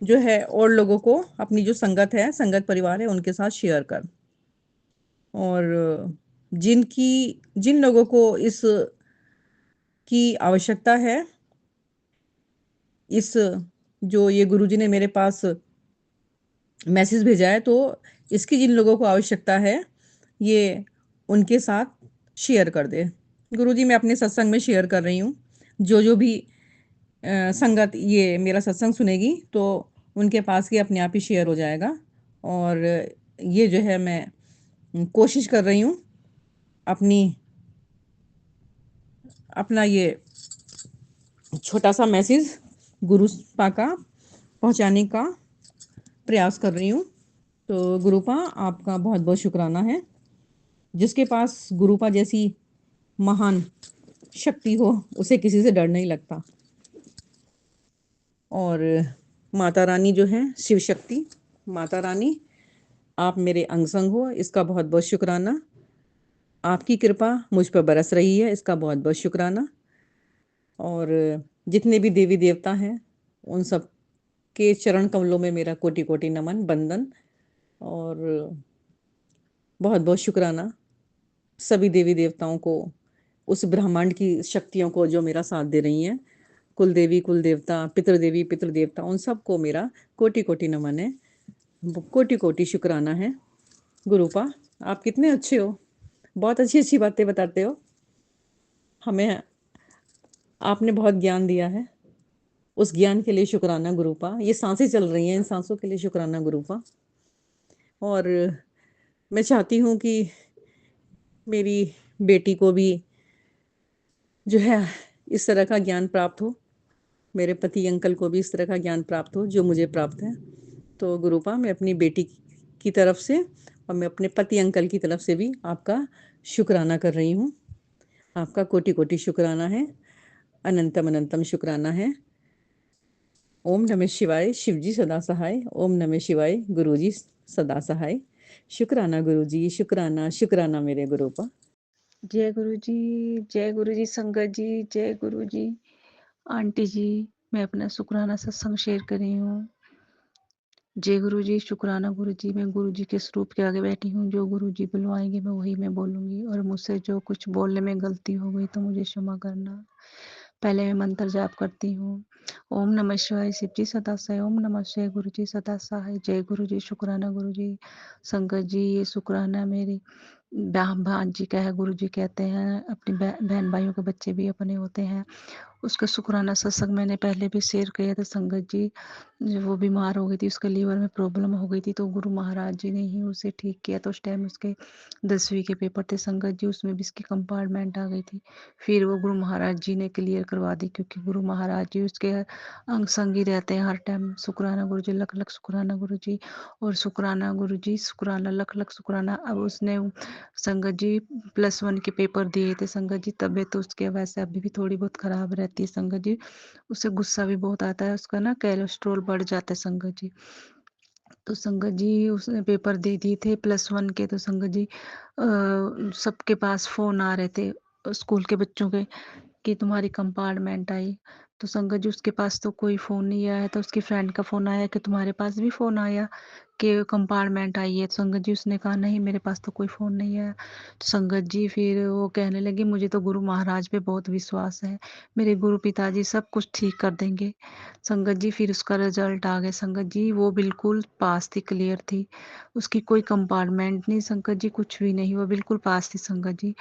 जो है और लोगों को, अपनी जो संगत है, संगत परिवार है, उनके साथ शेयर कर। और जिन लोगों को इस की आवश्यकता है, इस जो ये गुरुजी ने मेरे पास मैसेज भेजा है, तो इसकी जिन लोगों को आवश्यकता है, ये उनके साथ शेयर कर दे। गुरुजी, मैं अपने सत्संग में शेयर कर रही हूँ। जो भी संगत ये मेरा सत्संग सुनेगी तो उनके पास ये अपने आप ही शेयर हो जाएगा। और ये जो है मैं कोशिश कर रही हूँ अपना ये छोटा सा मैसेज गुरुपा का पहुँचाने का प्रयास कर रही हूँ। तो गुरुपा, आपका बहुत बहुत शुक्राना है। जिसके पास गुरुपा जैसी महान शक्ति हो, उसे किसी से डर नहीं लगता। और माता रानी जो है, शिव शक्ति माता रानी, आप मेरे अंग संग हो, इसका बहुत बहुत शुक्राना। आपकी कृपा मुझ पर बरस रही है, इसका बहुत बहुत शुक्राना। और जितने भी देवी देवता हैं, उन सब के चरण कमलों में मेरा कोटि कोटि नमन, बंदन। और बहुत बहुत शुक्राना सभी देवी देवताओं को, उस ब्रह्मांड की शक्तियों को जो मेरा साथ दे रही हैं। कुल देवी, कुल देवता, पितृदेवी, पितृदेवता, उन सबको मेरा कोटि कोटि नमन है, कोटि कोटि शुक्राना है। गुरुपा, आप कितने अच्छे हो, बहुत अच्छी अच्छी बातें बताते हो हमें। आपने बहुत ज्ञान दिया है, उस ज्ञान के लिए शुक्राना गुरुपा। ये सांसें चल रही हैं, इन सांसों के लिए शुक्राना गुरुपा। और मैं चाहती हूँ कि मेरी बेटी को भी जो है इस तरह का ज्ञान प्राप्त हो, मेरे पति अंकल को भी इस तरह का ज्ञान प्राप्त हो जो मुझे प्राप्त है। तो गुरुपा, मैं अपनी बेटी की तरफ से और मैं अपने पति अंकल की तरफ से भी आपका शुक्राना कर रही हूँ। आपका कोटि कोटि शुक्राना है, अनंतम अनंतम शुक्राना है। ओम नमः शिवाय, शिवजी सदा सहाय। ओम नमः शिवाय, गुरुजी सदा सहाय। शुक्राना गुरुजी, शुक्राना शुक्राना मेरे गुरुपा। जय गुरु जी, जय गुरु जी संगत जी, जय गुरु जी। आंटी जी, मैं अपना शुक्राना सत्संग शेयर कर रही हूँ। जय गुरु जी, शुक्राना गुरु जी। मैं गुरु जी के स्वरूप के आगे बैठी हूँ, जो गुरु जी बुलवाएंगे मैं वही मैं बोलूँगी, और मुझसे जो कुछ बोलने में गलती हो गई तो मुझे क्षमा करना। पहले मैं मंत्र जाप करती हूँ। ओम नमः शिवाय, शिव जी सदा सहाय। ओम नमः शिवाय, गुरु जी सदा सहाय। जय गुरु जी, शुक्राना गुरु जी। संगत जी, ये शुक्राना मेरी भांजी का है। गुरु जी कहते हैं अपनी बहन भाइयों के बच्चे भी अपने होते हैं। उसका शुक्राना सत्संग मैंने पहले भी शेयर किया था। संगत जी, वो बीमार हो गई थी, उसके लीवर में प्रॉब्लम हो गई थी, तो गुरु महाराज जी ने ही उसे ठीक किया। तो उस टाइम उसके 10वीं के पेपर थे संगत जी, उसमें भी इसकी कंपार्टमेंट आ गई थी। फिर वो गुरु महाराज जी ने क्लियर करवा दी, क्योंकि गुरु महाराज जी उसके अंग संग ही रहते हैं हर टाइम। शुक्राना गुरु जी, लख लख शुक्राना गुरु जी। और शुक्राना गुरु जी, शुक्राना, लख लख शुक्राना। अब उसने संगत जी +1 के पेपर दिए थे संगत जी। तबीयत तो उसके वैसे अभी भी थोड़ी बहुत खराब रहती है संगत जी। उसे गुस्सा भी बहुत आता है, उसका ना कोलेस्ट्रॉल बढ़ जाता है संगत जी। तो संगत जी उसने पेपर दे दिए थे +1 के। तो संगत जी सबके पास फोन आ रहे थे स्कूल के बच्चों के कि तुम्हारी कंपार्टमेंट आई। तो संगत जी उसके पास तो कोई फ़ोन नहीं आया, तो उसकी फ्रेंड का फ़ोन आया कि तुम्हारे पास भी फ़ोन आया कि कंपार्टमेंट आई है। तो संगत जी उसने कहा नहीं, मेरे पास तो कोई फ़ोन नहीं आया। तो संगत जी फिर वो कहने लगी मुझे तो गुरु महाराज पे बहुत विश्वास है, मेरे गुरु पिताजी सब कुछ ठीक कर देंगे। संगत जी फिर उसका रिजल्ट आ गया संगत जी, वो बिल्कुल पास थी, क्लियर थी, उसकी कोई कंपार्टमेंट नहीं संगत जी, कुछ भी नहीं, वो बिल्कुल पास थी संगत जी।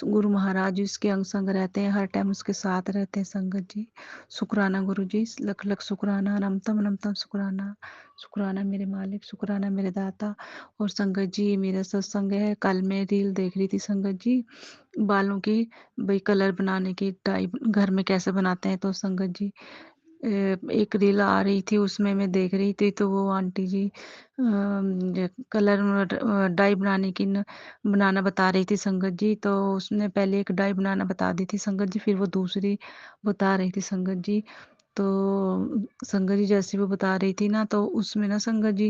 गुरु महाराज जी उसके अंग संग रहते हैं, हर टाइम उसके साथ रहते हैं संगत जी। शुक्राना गुरु जी, लख लख शुक्राना, अनंतम अनंतम शुक्राना। शुक्राना मेरे मालिक, शुक्राना मेरे दाता। और संगत जी मेरा सत्संग है, कल मैं रील देख रही थी संगत जी बालों की, भाई कलर बनाने की, डाई घर में कैसे बनाते हैं। तो संगत जी एक रील आ रही थी, उसमें मैं देख रही थी, तो वो आंटी जी कलर डाई बनाना बता रही थी संगत जी। तो उसने पहले एक डाई बनाना बता दी थी संगत जी, फिर वो दूसरी बता रही थी संगत जी। तो संगत जी जैसे वो बता रही थी ना, तो उसमें ना संगत जी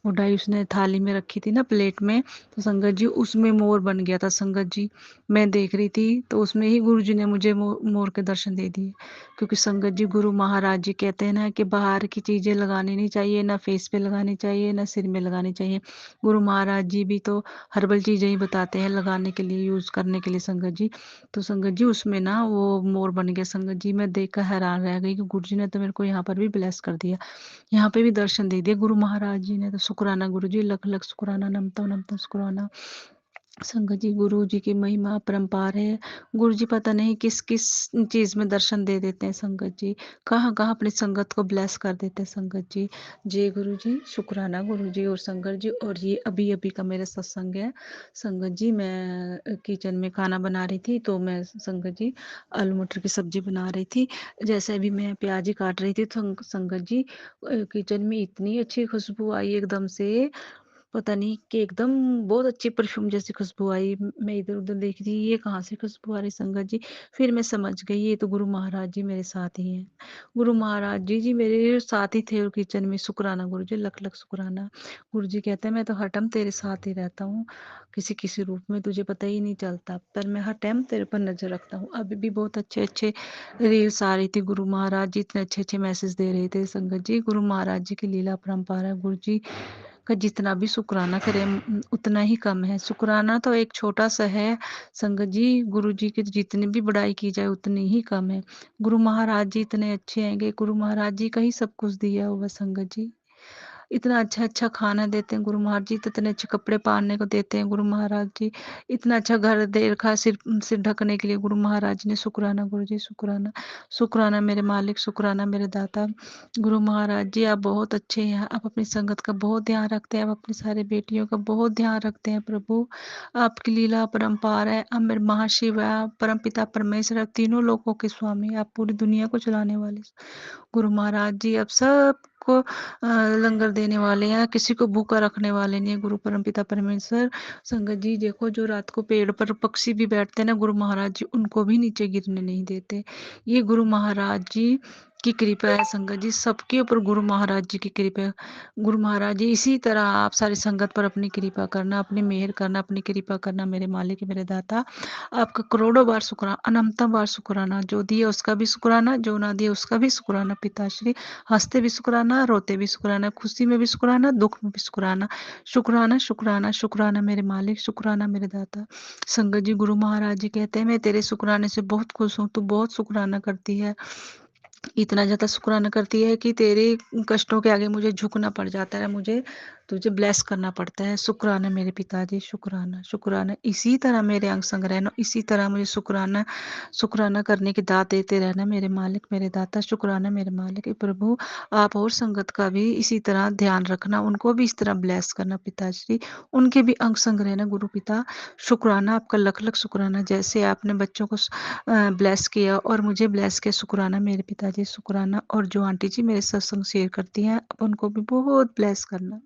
वो डाई उसने थाली में रखी थी ना, प्लेट में, तो संगत जी उसमें मोर बन गया था संगत जी। मैं देख रही थी, तो उसमें ही गुरु जी ने मुझे मोर के दर्शन दे दिए। क्योंकि संगत जी गुरु महाराज जी कहते हैं ना कि बाहर की चीज़ें लगानी नहीं चाहिए, ना फेस पे लगानी चाहिए, ना सिर में लगानी चाहिए। गुरु महाराज जी भी तो हर्बल चीज़ें ही बताते हैं लगाने के लिए, यूज़ करने के लिए संगत जी। तो संगत जी उसमें ना वो मोर बन गया संगत जी। मैं देखकर हैरान रह गई कि गुरु जी ने तो मेरे को यहाँ पर भी ब्लेस कर दिया, यहाँ पे भी दर्शन दे दिया गुरु महाराज जी ने। तो शुक्राना गुरु जी, लख लख शुक्राना, नमतो नमतो शुक्राना। संगत जी गुरु जी की महिमा अपरंपार है। गुरु जी पता नहीं किस किस चीज़ में दर्शन दे देते हैं संगत जी, कहाँ कहाँ अपनी संगत को ब्लेस कर देते हैं संगत जी। जय गुरु जी, शुक्राना गुरु जी और संगत जी। और ये अभी अभी का मेरा सत्संग है संगत जी। मैं किचन में खाना बना रही थी, तो मैं संगत जी आलू मटर की सब्जी बना रही थी। जैसे अभी मैं प्याज ही काट रही थी, तो संगत जी किचन में इतनी अच्छी खुशबू आई एकदम से, पता नहीं कि एकदम बहुत अच्छी परफ्यूम जैसी खुशबू आई। मैं इधर-उधर देख रही, ये कहाँ से खुशबू आ रही संगत जी। फिर मैं समझ गई ये तो गुरु महाराज जी मेरे साथ ही हैं। गुरु महाराज जी मेरे साथ ही थे और किचन में। शुक्राना गुरु जी, लख-लख शुक्राना। गुरु जी कहते हैं मैं तो हर टाइम तेरे साथ ही रहता हूँ, किसी-किसी रूप में तुझे पता ही नहीं चलता, पर मैं हर टाइम तेरे पर नज़र रखता हूँ। अभी भी बहुत अच्छे-अच्छे रील्स आ रही थी, गुरु महाराज जी इतने अच्छे-अच्छे मैसेज दे रहे थे संगत जी। गुरु महाराज जी की लीला अपरंपार है। गुरु जी का जितना भी शुक्राना करें उतना ही कम है। शुक्राना तो एक छोटा-सा है संगत जी, गुरु जी की जितनी भी बड़ाई की जाए उतनी ही कम है। गुरु महाराज जी इतने अच्छे हैं कि गुरु महाराज जी का ही सब कुछ दिया हुआ संगत जी। इतना अच्छा-अच्छा खाना देते हैं गुरु महाराज जी, तो इतने अच्छे कपड़े पहनने को देते हैं गुरु महाराज जी। इतना अच्छा घर दे रखा है सिर सिर ढकने के लिए गुरु महाराज जी ने। शुक्राना गुरु जी, शुक्राना। शुक्राना मेरे मालिक, शुक्राना मेरे दाता। गुरु महाराज जी आप बहुत अच्छे हैं, आप अपनी संगत का बहुत ध्यान रखते हैं, आप अपनी सारी बेटियों का बहुत ध्यान रखते हैं प्रभु। आपकी लीला अपरंपार है। आप मेरे महाशिव है, आप परमपिता परमेश्वर, आप तीनों लोकों के स्वामी, आप पूरी दुनिया को चलाने वाले गुरु महाराज जी। आप सबको लंगर देने वाले हैं, किसी को भूखा रखने वाले नहीं है गुरु परमपिता परमेश्वर। संगत जी देखो, जो रात को पेड़ पर पक्षी भी बैठते हैं ना गुरु महाराज जी, उनको भी नीचे गिरने नहीं देते। ये गुरु महाराज जी की कृपा है संगत जी, सबके ऊपर गुरु महाराज जी की कृपा है। गुरु महाराज जी इसी तरह आप सारी संगत पर अपनी कृपा करना, अपनी मेहर करना, अपनी कृपा करना मेरे मालिक मेरे दाता। आपका करोड़ों बार शुक्राना, अनंतम बार शुक्राना। जो दिया उसका भी शुक्राना, जो ना दिया उसका भी शुक्राना पिताश्री। हंसते भी शुक्राना, रोते भी शुक्राना, खुशी में भी शुक्राना, दुख में भी शुक्राना। शुक्राना शुक्राना शुक्राना मेरे मालिक, शुक्राना मेरे दाता। संगत जी गुरु महाराज जी कहते हैं मैं तेरे शुक्राने से बहुत खुश हूँ, तू बहुत शुक्राना करती है, इतना ज़्यादा शुक्राना करती है कि तेरे कष्टों के आगे मुझे झुकना पड़ जाता है, मुझे तुझे ब्लेस करना पड़ता है। शुक्राना मेरे पिताजी, शुक्राना शुक्राना। इसी तरह मेरे अंग संग रहना, इसी तरह मुझे शुक्राना शुक्राना करने की दात देते रहना मेरे मालिक मेरे दाता। शुक्राना मेरे मालिक प्रभु। आप और संगत का भी इसी तरह ध्यान रखना, उनको भी इस तरह ब्लेस करना पिताश्री, उनके भी अंग संग रहना गुरु पिता। शुक्राना आपका लख लख शुक्राना, जैसे आपने बच्चों को ब्लेस किया और मुझे ब्लेस किया, शुक्राना मेरे पिताजी, शुक्राना। और जो आंटी जी मेरे सत्संग शेयर करती हैं, आप उनको भी बहुत ब्लेस करना।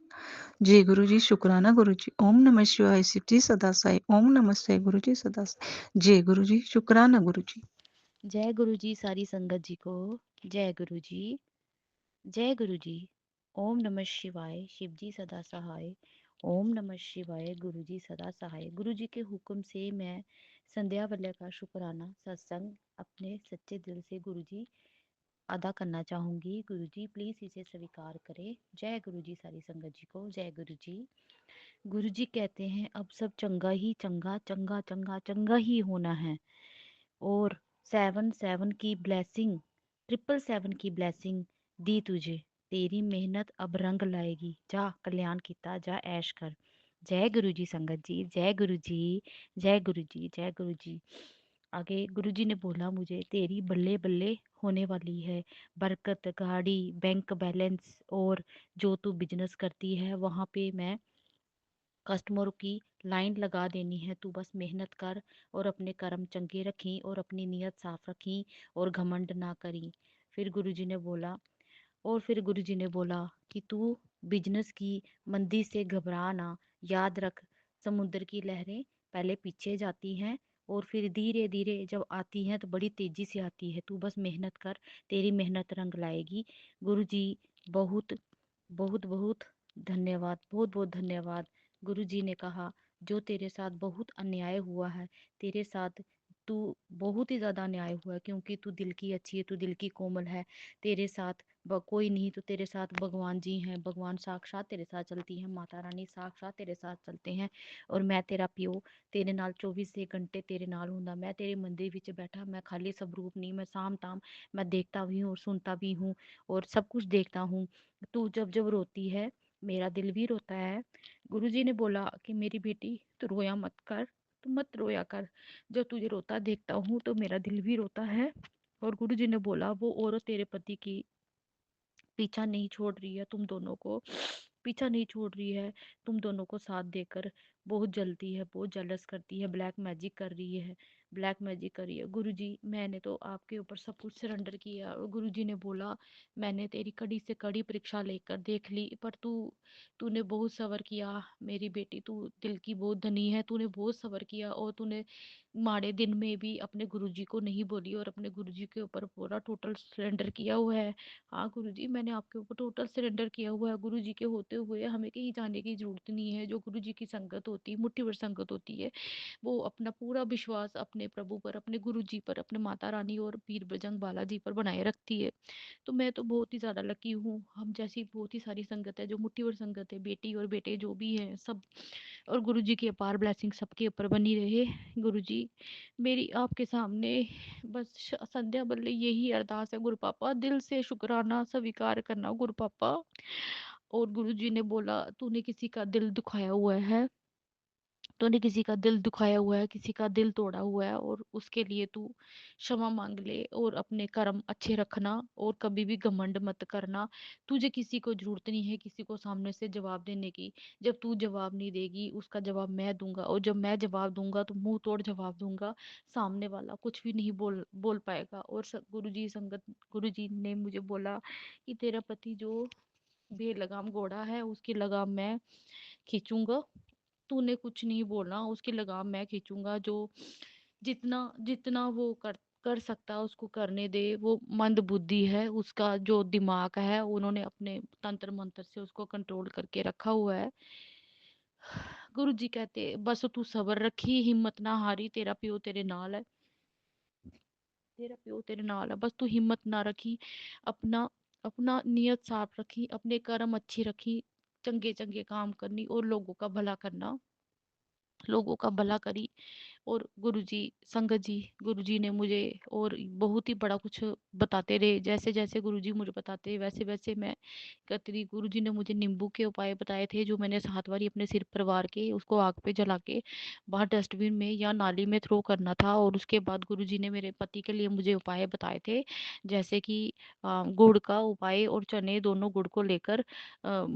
जय गुरु जी, शुक्राना गुरु जी। ओम नमः शिवाय, शिव जी सदा साई। ओम नमः शिवाय, गुरु जी सदा साई। जय गुरु जी, शुक्राना गुरु जी। जय गुरु जी सारी संगत जी को। जय गुरु जी, जय गुरु जी। ओम नमः शिवाय, शिव जी सदा सहाय। ओम नमः शिवाय, गुरु जी सदा सहाय। गुरु जी के हुक्म से मैं संध्या वाले का शुक्राना सत्संग अपने सच्चे दिल से गुरु जी अदा करना चाहूंगी। गुरु जी प्लीज इसे स्वीकार करें। जय गुरु जी सारी संगत जी को। जय गुरु जी। गुरु जी कहते हैं अब सब चंगा ही चंगा चंगा चंगा चंगा ही होना है, और 7-7 की ब्लेसिंग, 777 की ब्लेसिंग दी तुझे। तेरी मेहनत अब रंग लाएगी, जा कल्याण किता जा ऐश कर। जय गुरु जी संगत जी, जय गुरु जी, जय गुरु जी, जय गुरु जी। आगे गुरु जी ने बोला मुझे तेरी बल्ले बल्ले होने वाली है, बरकत, गाड़ी, बैंक बैलेंस, और जो तू बिजनेस करती है वहाँ पे मैं कस्टमरों की लाइन लगा देनी है। तू बस मेहनत कर और अपने कर्म चंगे रखी और अपनी नीयत साफ रखी और घमंड ना करी। फिर गुरुजी ने बोला और फिर गुरुजी ने बोला कि तू बिजनेस की मंदी से घबरा ना, याद रख समुद्र की लहरें पहले पीछे जाती हैं और फिर धीरे धीरे जब आती हैं तो बड़ी तेजी से आती है, तू बस मेहनत कर, तेरी मेहनत रंग लाएगी। गुरुजी बहुत बहुत बहुत धन्यवाद, बहुत बहुत धन्यवाद। गुरुजी ने कहा जो तेरे साथ बहुत अन्याय हुआ है, तेरे साथ तू बहुत ही ज्यादा अन्याय हुआ है, क्योंकि तू दिल की अच्छी है, तू दिल की कोमल है। तेरे साथ कोई नहीं तो तेरे साथ भगवान जी हैं, भगवान साक्षात तेरे साथ चलती हैं, माता रानी साक्षात तेरे साथ चलते हैं। और मैं तेरा प्यो तेरे नाल 24 घंटे तेरे नाल हुंदा, मैं तेरे मंदिर विच बैठा, मैं खाली स्वरूप नहीं, मैं साम ताम मैं देखता भी हूँ और सुनता भी हूँ और सब कुछ देखता हूँ। तू जब जब रोती है मेरा दिल भी रोता है। गुरुजी ने बोला कि मेरी बेटी तू रोया मत कर, तू मत रोया कर, जब तुझे रोता देखता हूँ तो मेरा दिल भी रोता है। और गुरुजी ने बोला वो औरत तेरे पति की पीछा नहीं छोड़ रही है, तुम दोनों को पीछा नहीं छोड़ रही है, तुम दोनों को साथ देकर बहुत जलती है, बहुत जेलस करती है, ब्लैक मैजिक कर रही है, ब्लैक मैजिक कर रही है। गुरुजी मैंने तो आपके ऊपर सब कुछ सरेंडर किया। और गुरुजी ने बोला मैंने तेरी कड़ी से कड़ी परीक्षा लेकर देख ली, पर तूने बहुत सब्र किया मेरी बेटी, तू दिल की बहुत धनी है, तूने बहुत सब्र किया और तूने माड़े दिन में भी अपने गुरुजी को नहीं बोली और अपने गुरुजी के ऊपर पूरा टोटल सरेंडर किया हुआ है। हाँ गुरुजी मैंने आपके ऊपर टोटल सरेंडर किया हुआ है, गुरुजी के होते हुए हमें कहीं जाने की जरूरत नहीं है। जो गुरुजी की संगत होती है, मुट्ठी भर संगत होती है, वो अपना पूरा विश्वास अपने प्रभु पर, अपने गुरुजी पर, अपने माता रानी और पीर बजरंग बालाजी पर बनाए रखती है। तो मैं तो बहुत ही ज़्यादा लकी हूँ, हम जैसी बहुत ही सारी संगत है, जो मुट्ठी भर संगत है, बेटी और बेटे जो भी हैं सब। और गुरुजी की अपार ब्लेसिंग सबके ऊपर बनी रहे। गुरुजी मेरी आपके सामने बस संध्या बल्ले यही अरदास है गुरु पापा, दिल से शुक्राना स्वीकार करना गुरु पापा। और गुरुजी ने बोला तूने किसी का दिल दुखाया हुआ है, तूने किसी का दिल दुखाया हुआ है, किसी का दिल तोड़ा हुआ है, और उसके लिए तू क्षमा मांग ले और अपने कर्म अच्छे रखना और कभी भी घमंड मत करना। तुझे किसी को जरूरत नहीं है किसी को सामने से जवाब देने की, जब तू जवाब नहीं देगी उसका जवाब मैं दूंगा, और जब मैं जवाब दूंगा तो मुंह तोड़ जवाब दूंगा, सामने वाला कुछ भी नहीं बोल बोल पाएगा। और गुरुजी संगत गुरुजी ने मुझे बोला कि तेरा पति जो बेलगाम घोड़ा है उसकी लगाम मैं खींचूंगा, तूने कुछ नहीं बोलना, उसकी लगाम मैं खींचूंगा। जो जितना जितना वो कर सकता है उसको करने दे, वो मंद बुद्धि है, उसका जो दिमाग है उन्होंने अपने तंत्र मंत्र से उसको कंट्रोल करके रखा हुआ है। गुरु जी कहते बस तू सब्र रखी, हिम्मत ना हारी, तेरा प्यो तेरे नाल है, तेरा प्यो तेरे नाल है, बस तू हिम्मत ना रखी, अपना अपना नियत साफ रखी, अपने कर्म अच्छी रखी, चंगे चंगे काम करनी और लोगों का भला करना, लोगों का भला करी। और गुरुजी संगत जी गुरुजी ने मुझे और बहुत ही बड़ा कुछ बताते रहे, जैसे जैसे गुरुजी मुझे बताते वैसे वैसे मैं करती रही। गुरुजी ने मुझे नींबू के उपाय बताए थे, जो मैंने 7 बारी अपने सिर पर वार के उसको आग पे जला के बाहर डस्टबिन में या नाली में थ्रो करना था। और उसके बाद गुरुजी ने मेरे पति के लिए मुझे उपाय बताए थे, जैसे कि गुड़ का उपाय और चने दोनों गुड़ को लेकर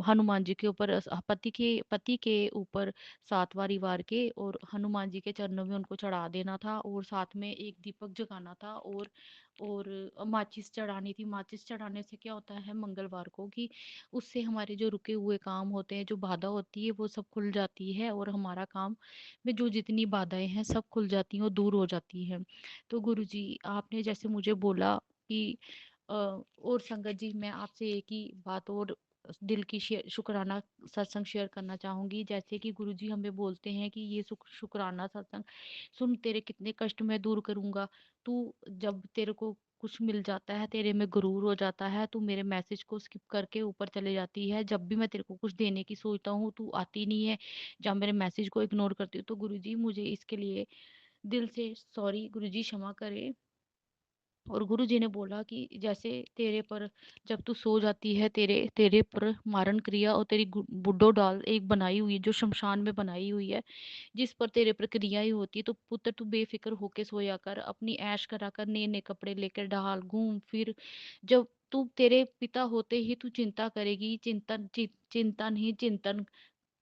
हनुमान जी के ऊपर पति के ऊपर 7 बारी वार के और हनुमान जी के चरणों में उनको चढ़ा देना था, और साथ में एक दीपक जगाना था, और माचिस चढ़ानी थी। माचिस चढ़ाने से क्या होता है मंगलवार को कि उससे हमारे जो रुके हुए काम होते हैं, जो बाधा होती है वो सब खुल जाती है, और हमारा काम में जो जितनी बाधाएं हैं सब खुल जाती हैं और दूर हो जाती हैं। तो गुरु जी आपने जैसे मुझे बोला कि और संगत जी मैं आपसे एक ही बात और दिल की शुक्राना सत्संग शेयर करना चाहूंगी। जैसे कि गुरुजी हमें बोलते हैं कि ये शुक्राना सत्संग सुन, तेरे कितने कष्ट मैं दूर करूंगा, तू जब तेरे को कुछ मिल जाता है तेरे में गुरूर हो जाता है, तू मेरे मैसेज को स्किप करके ऊपर चले जाती है, जब भी मैं तेरे को कुछ देने की सोचता हूँ तू आती नहीं है, जब मेरे मैसेज को इग्नोर करती हूँ। तो गुरुजी मुझे इसके लिए दिल से सॉरी, गुरुजी क्षमा करे। और गुरुजी ने बोला कि जैसे तेरे पर जब तू सो जाती है, तेरे तेरे पर मारण क्रिया और तेरी बुड्ढो डाल एक बनाई हुई है जो शमशान में बनाई हुई है, जिस पर तेरे पर क्रियाएं होती है, तो पुत्र तू बेफिक्र होके सोया कर, अपनी ऐश करा कर, नए नए कपड़े लेकर ढाल घूम फिर, जब तू तेरे पिता होते ही तू चिंता करेगी, चिंता नहीं चिंतन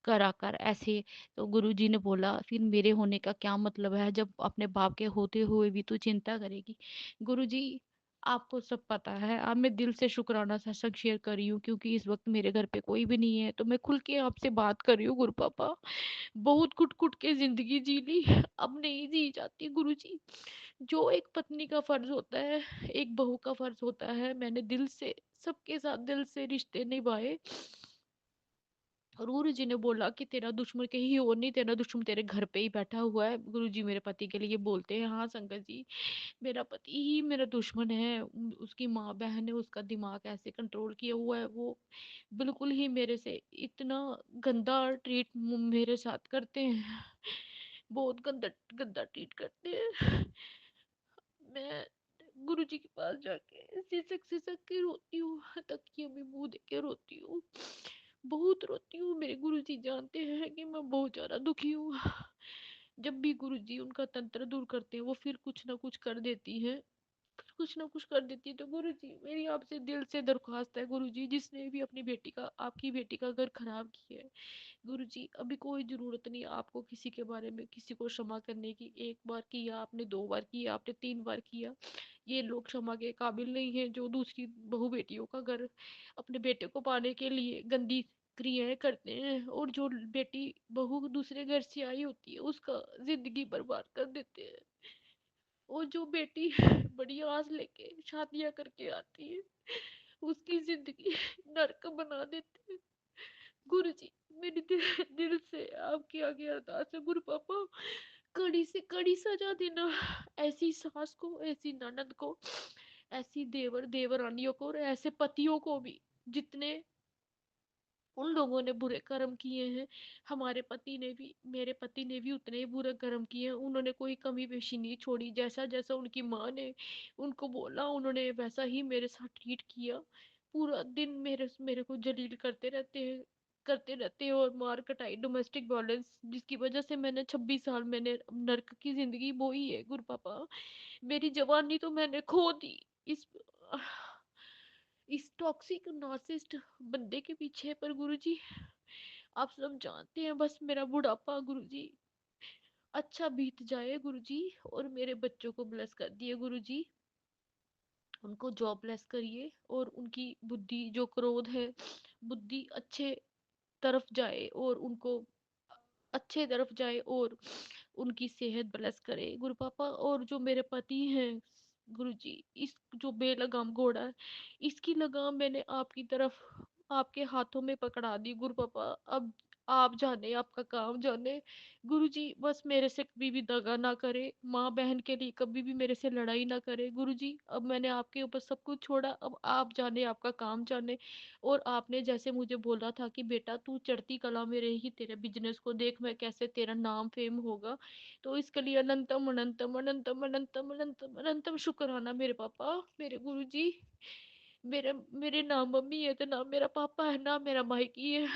करा कर ऐसे। तो गुरुजी ने बोला फिर मेरे होने का क्या मतलब है, जब अपने बाप के होते हुए भी तू चिंता करेगी। गुरुजी आपको सब पता है। अब मैं दिल से शुक्राना सत्संग शेयर कर रही हूँ, क्योंकि इस वक्त मेरे घर पे कोई भी नहीं है, तो मैं खुल के आपसे बात कर रही हूँ गुरु पापा। बहुत कुट कुट के जिंदगी जी ली, अब नहीं जी जाती गुरु जी। जो एक पत्नी का फर्ज होता है, एक बहू का फर्ज होता है, मैंने दिल से सबके साथ दिल से रिश्ते निभाए। और गुरु जी ने बोला कि तेरा दुश्मन कहीं और नहीं, तेरा दुश्मन तेरे घर पे ही बैठा हुआ है। गुरु जी मेरे पति के लिए बोलते हैं, हाँ संगत जी, मेरा पति ही मेरा दुश्मन है। उसकी माँ बहन ने उसका दिमाग ऐसे कंट्रोल किया हुआ है, वो बिल्कुल ही मेरे से इतना गंदा ट्रीट मेरे साथ करते हैं, बहुत गंदा गंदा ट्रीट करते हैं। मैं गुरुजी के पास जाके सिसक सिसक के रोती हूँ, तकिया में मुंह दे के रोती हूँ, बहुत रोती हूँ। मेरे गुरुजी जानते हैं कि मैं बहुत ज्यादा दुखी हूँ। जब भी गुरुजी उनका तंत्र दूर करते हैं, वो फिर कुछ ना कुछ कर देती है, कुछ ना कुछ कर देती है। तो गुरुजी मेरी आपसे दिल से दरख्वास्त है गुरुजी, जिसने भी अपनी बेटी का, आपकी बेटी का घर खराब किया है, गुरुजी अभी कोई जरूरत नहीं आपको किसी के बारे में किसी को क्षमा करने की। एक बार किया आपने, दो बार किया आपने, तीन बार किया, ये लोग क्षमा के काबिल नहीं है, जो दूसरी बहू बेटियों का घर अपने बेटे को पाने के लिए गंदी क्रियाएं करते हैं, और जो बेटी बहू दूसरे घर से आई होती है उसका जिंदगी बर्बाद कर देते हैं। और जो बेटी बड़ी आस लेके शादियां करके आती है, उसकी जिंदगी नरक बना देते हैं। गुरु जी मेरी दिल से आपके आगे अरदास है गुरु पापा, कड़ी से कड़ी सजा देना ऐसी सास को, ऐसी ननद को, ऐसी देवर देवरानियों को, और ऐसे पतियों को भी जितने उन लोगों ने बुरे कर्म किए हैं। हमारे पति ने भी, मेरे पति ने भी उतने ही बुरे कर्म किए हैं। उन्होंने कोई कमी पेशी नहीं छोड़ी, जैसा जैसा उनकी माँ ने उनको बोला उन्होंने वैसा ही मेरे साथ ट्रीट किया। पूरा दिन मेरे मेरे को जलील करते रहते हैं और मार कटाई, डोमेस्टिक वायलेंस, जिसकी वजह से मैंने 26 साल मैंने नर्क की जिंदगी बोई है गुरु पापा। मेरी जवानी तो मैंने खो दी इस इस टॉक्सिक नार्सिसिस्ट बंदे के पीछे। पर गुरुजी आप सब जानते हैं, बस मेरा बुढ़ापा गुरुजी अच्छा बीत जाए गुरुजी, और मेरे बच्चों को ब्लेस कर दिए गुरुजी, उनको जॉब ब्लेस करिए, और उनकी बुद्धि जो क्रोध है, बुद्धि अच्छे तरफ जाए, और उनको अच्छे तरफ जाए, और उनकी सेहत ब्लेस करे गुरु पापा। और जो मेरे पति हैं गुरु जी, इस जो बेलगाम घोड़ा है, इसकी लगाम मैंने आपकी तरफ, आपके हाथों में पकड़ा दी गुरु पापा। अब आप जाने, आपका काम जाने गुरु जी, बस मेरे से कभी भी दगा ना करे, माँ बहन के लिए कभी भी मेरे से लड़ाई ना करे गुरु जी। अब मैंने आपके ऊपर सब कुछ छोड़ा, अब आप जाने, आपका काम जाने। और आपने जैसे मुझे बोला था कि बेटा तू चढ़ती कला में रहेगी, तेरे बिजनेस को देख मैं कैसे तेरा नाम फेम होगा, तो इसके लिए अनंतम अनंतम अनंतम अनंतम अनंतम अनंतम शुक्राना मेरे पापा, मेरे गुरु जी। मेरे मेरे ना मम्मी है तो ना मेरा पापा है, ना मेरा मायकी है।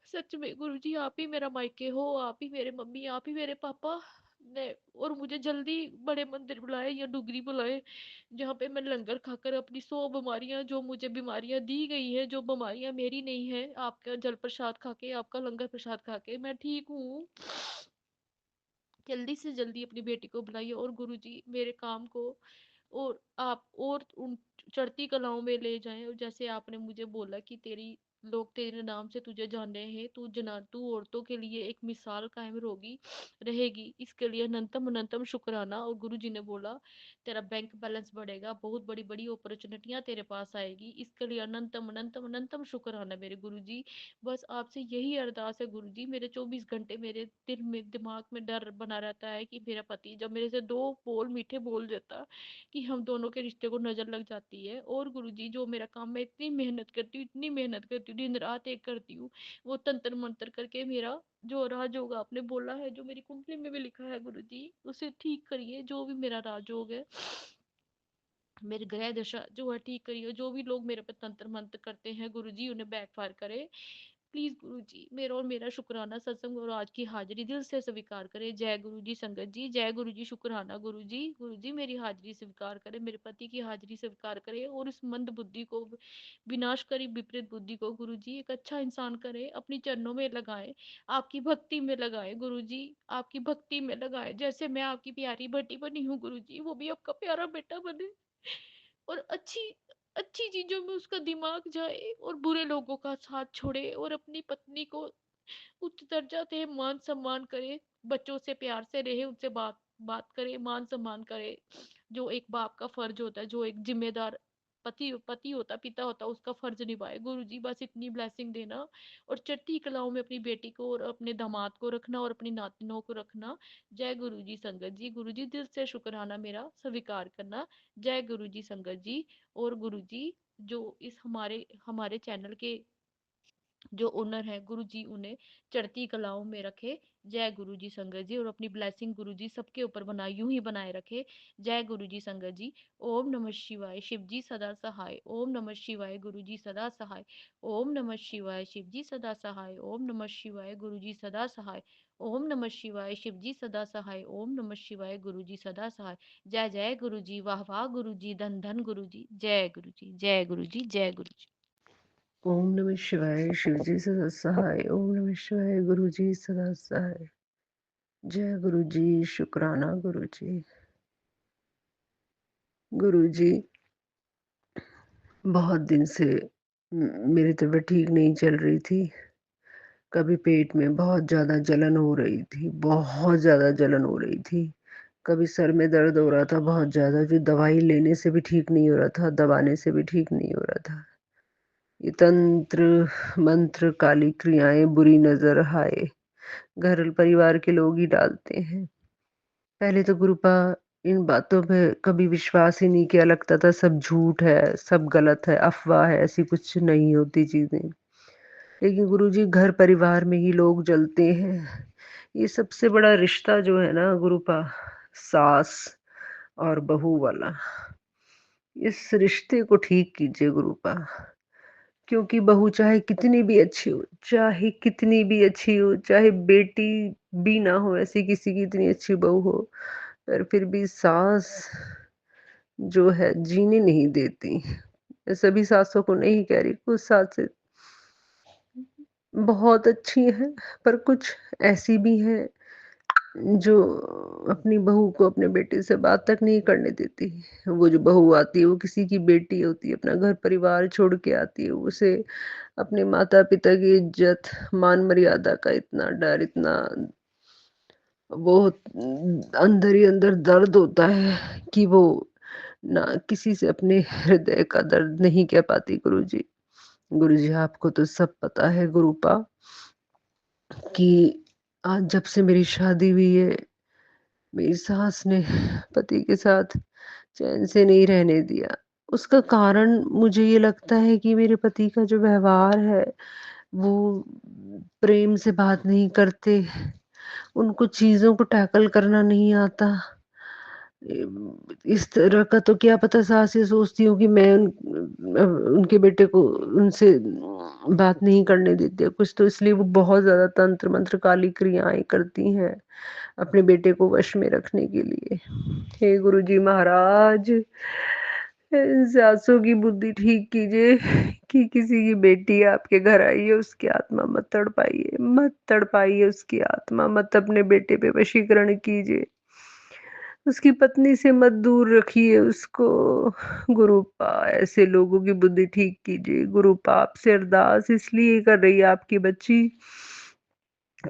सच में गुरु जी आप ही मेरा मायके हो, आप ही मेरे मम्मी, आप ही मेरे पापा ने। और मुझे जल्दी बड़े मंदिर बुलाए या डुगरी बुलाए, जहाँ पे मैं लंगर खाकर अपनी 100 बीमारियां, जो मुझे बीमारियां दी गई है, जो बीमारियां मेरी नहीं है, आपका जल प्रसाद खा के, आपका लंगर प्रसाद खा के मैं ठीक हूँ। जल्दी से जल्दी अपनी बेटी को बुलाइए, और गुरुजी मेरे काम को और आप और उन चढ़ती कलाओं में ले जाएं। और जैसे आपने मुझे बोला कि तेरी लोग तेरे नाम से तुझे जान रहे हैं, तू औरतों के लिए एक मिसाल कायम होगी रहेगी, इसके लिए अनंतम अनंतम शुक्राना। और गुरु जी ने बोला तेरा बैंक बैलेंस बढ़ेगा, बहुत बड़ी बड़ी अपॉर्चुनिटियां तेरे पास आएगी, इसके लिए अनंतम अनंतम अनंतम शुक्राना मेरे गुरु जी। बस आपसे यही अरदास है गुरु जी, मेरे 24 घंटे मेरे दिल में दिमाग में डर बना रहता है कि मेरा पति जब मेरे से दो बोल मीठे बोल देता कि हम दोनों के रिश्ते को नजर लग जाती है। और गुरुजी जो मेरा काम मैं इतनी मेहनत करती हूँ, इतनी मेहनत करती हूँ, दिन रात एक करती हूँ, वो तंत्र मंत्र करके मेरा जो राजयोग आपने बोला है, जो मेरी कुंडली में भी लिखा है गुरुजी, उसे ठीक करिए। जो भी मेरा राजयोग है, मेरे ग्रह दशा जो है ठीक करिए। जो भी लोग मेरे पे तंत्र मंत्र करते हैं गुरुजी, उन्हें बैकफायर करे प्लीज गुरुजी। मेरा और मेरा शुक्राना सत्संग और आज की हाजिरी दिल से स्वीकार करे। जय गुरु जी संगत जी, जय गुरु जी, शुक्राना गुरु जी। गुरु जी मेरी हाजिरी स्वीकार करे, मेरे पति की हाजिरी स्वीकार करे, और इस मंद बुद्धि को विनाश करी, विपरीत बुद्धि को गुरु जी एक अच्छा इंसान करे, अपनी चरणों में लगाए, आपकी भक्ति में लगाए गुरु जी, आपकी भक्ति में लगाए। जैसे मैं आपकी प्यारी बेटी बनी हूँ गुरु जी, वो भी आपका प्यारा बेटा बने। और अच्छी अच्छी चीजों में उसका दिमाग जाए और बुरे लोगों का साथ छोड़े और अपनी पत्नी को उच्च दर्जा दे, मान सम्मान करे, बच्चों से प्यार से रहे, उनसे बात बात करे, मान सम्मान करे, जो एक बाप का फर्ज होता है, जो एक जिम्मेदार पति पति होता, पिता होता, उसका फर्ज निभाए। गुरु जी बस इतनी ब्लेसिंग देना और चढ़ती कलाओं में अपनी बेटी को और अपने दामाद को रखना और अपनी नातनों को रखना। जय गुरु जी संगत जी। गुरु जी दिल से शुक्राना मेरा स्वीकार करना। जय गुरु जी संगत जी। और गुरु जी जो इस हमारे हमारे चैनल के जो ओनर है, गुरु जी उन्हें चढ़ती कलाओं में रखे। जय गुरु जी संगत जी। और अपनी ब्लेसिंग गुरु जी सबके ऊपर बनाए, यूं ही बनाए रखे। जय गुरु जी संगत जी। ओम नमः शिवाय, शिव जी सदा सहाय। ओम नमः शिवाय, गुरु जी सदा सहाय। ओम नमः शिवाय, शिव जी सदा सहाय। ओम नमः शिवाय, गुरु जी सदा सहाय। ओम नमः शिवाय, शिव जी सदा सहाय। ओम नमः शिवाय, गुरु जी सदा सहाय। जय जय गुरु जी, वाह वाह गुरु जी, धन धन गुरु जी। जय गुरु जी, जय गुरु जी, जय गुरु जी। ओम नमः शिवाय, शिव जी सदा सहाय। ओम नमः शिवाय, गुरु जी सदा सहाय। जय गुरु जी, शुक्राना गुरु जी। गुरु जी बहुत दिन से मेरी तबीयत ठीक नहीं चल रही थी। कभी पेट में बहुत ज़्यादा जलन हो रही थी, बहुत ज़्यादा जलन हो रही थी। कभी सर में दर्द हो रहा था बहुत ज़्यादा, जो दवाई लेने से भी ठीक नहीं हो रहा था, दबाने से भी ठीक नहीं हो रहा था। ये तंत्र मंत्र काली क्रियाएं बुरी नजर हाय घर परिवार के लोग ही डालते हैं। पहले तो गुरुपा इन बातों पे कभी विश्वास ही नहीं किया, लगता था सब झूठ है, सब गलत है, अफवाह है, ऐसी कुछ नहीं होती चीजें। लेकिन गुरुजी घर परिवार में ही लोग जलते हैं। ये सबसे बड़ा रिश्ता जो है ना गुरुपा, सास और बहू वाला, इस रिश्ते को ठीक कीजिए गुरुपा। क्योंकि बहू चाहे कितनी भी अच्छी हो, चाहे कितनी भी अच्छी हो, चाहे बेटी भी ना हो ऐसी किसी की इतनी अच्छी बहू हो, पर फिर भी सास जो है जीने नहीं देती। मैं सभी सासों को नहीं कह रही, कुछ सासें बहुत अच्छी हैं, पर कुछ ऐसी भी हैं जो अपनी बहू को अपने बेटे से बात तक नहीं करने देती। वो जो बहू आती है वो किसी की बेटी होती है, अपना घर परिवार छोड़ के आती है, उसे अपने माता पिता की इज्जत मान मर्यादा का इतना डर, इतना वो अंदर ही अंदर दर्द होता है कि वो ना किसी से अपने हृदय का दर्द नहीं कह पाती। गुरुजी, गुरुजी आपको तो सब पता है गुरुपा कि आज जब से मेरी शादी हुई है, मेरी सास ने पति के साथ चैन से नहीं रहने दिया। उसका कारण मुझे ये लगता है कि मेरे पति का जो व्यवहार है, वो प्रेम से बात नहीं करते, उनको चीज़ों को टैकल करना नहीं आता। इस तरह का तो क्या पता सास ये सोचती हो कि मैं उनके बेटे को उनसे बात नहीं करने देती है, कुछ तो इसलिए वो बहुत ज़्यादा तंत्र मंत्र काली क्रियाएँ करती हैं, अपने बेटे को वश में रखने के लिए। हे गुरुजी महाराज, इन सासों की बुद्धि ठीक कीजिए कि किसी की बेटी आपके घर आई है, उसकी आत्मा मत तड़पाइए, मत तड़पाइए उसकी आत्मा, मत अपने बेटे पे वशीकरण कीजिए, उसकी पत्नी से मत दूर रखिए उसको। गुरुपा ऐसे लोगों की बुद्धि ठीक कीजिए। गुरुपा आपसे अरदास इसलिए कर रही है आपकी बच्ची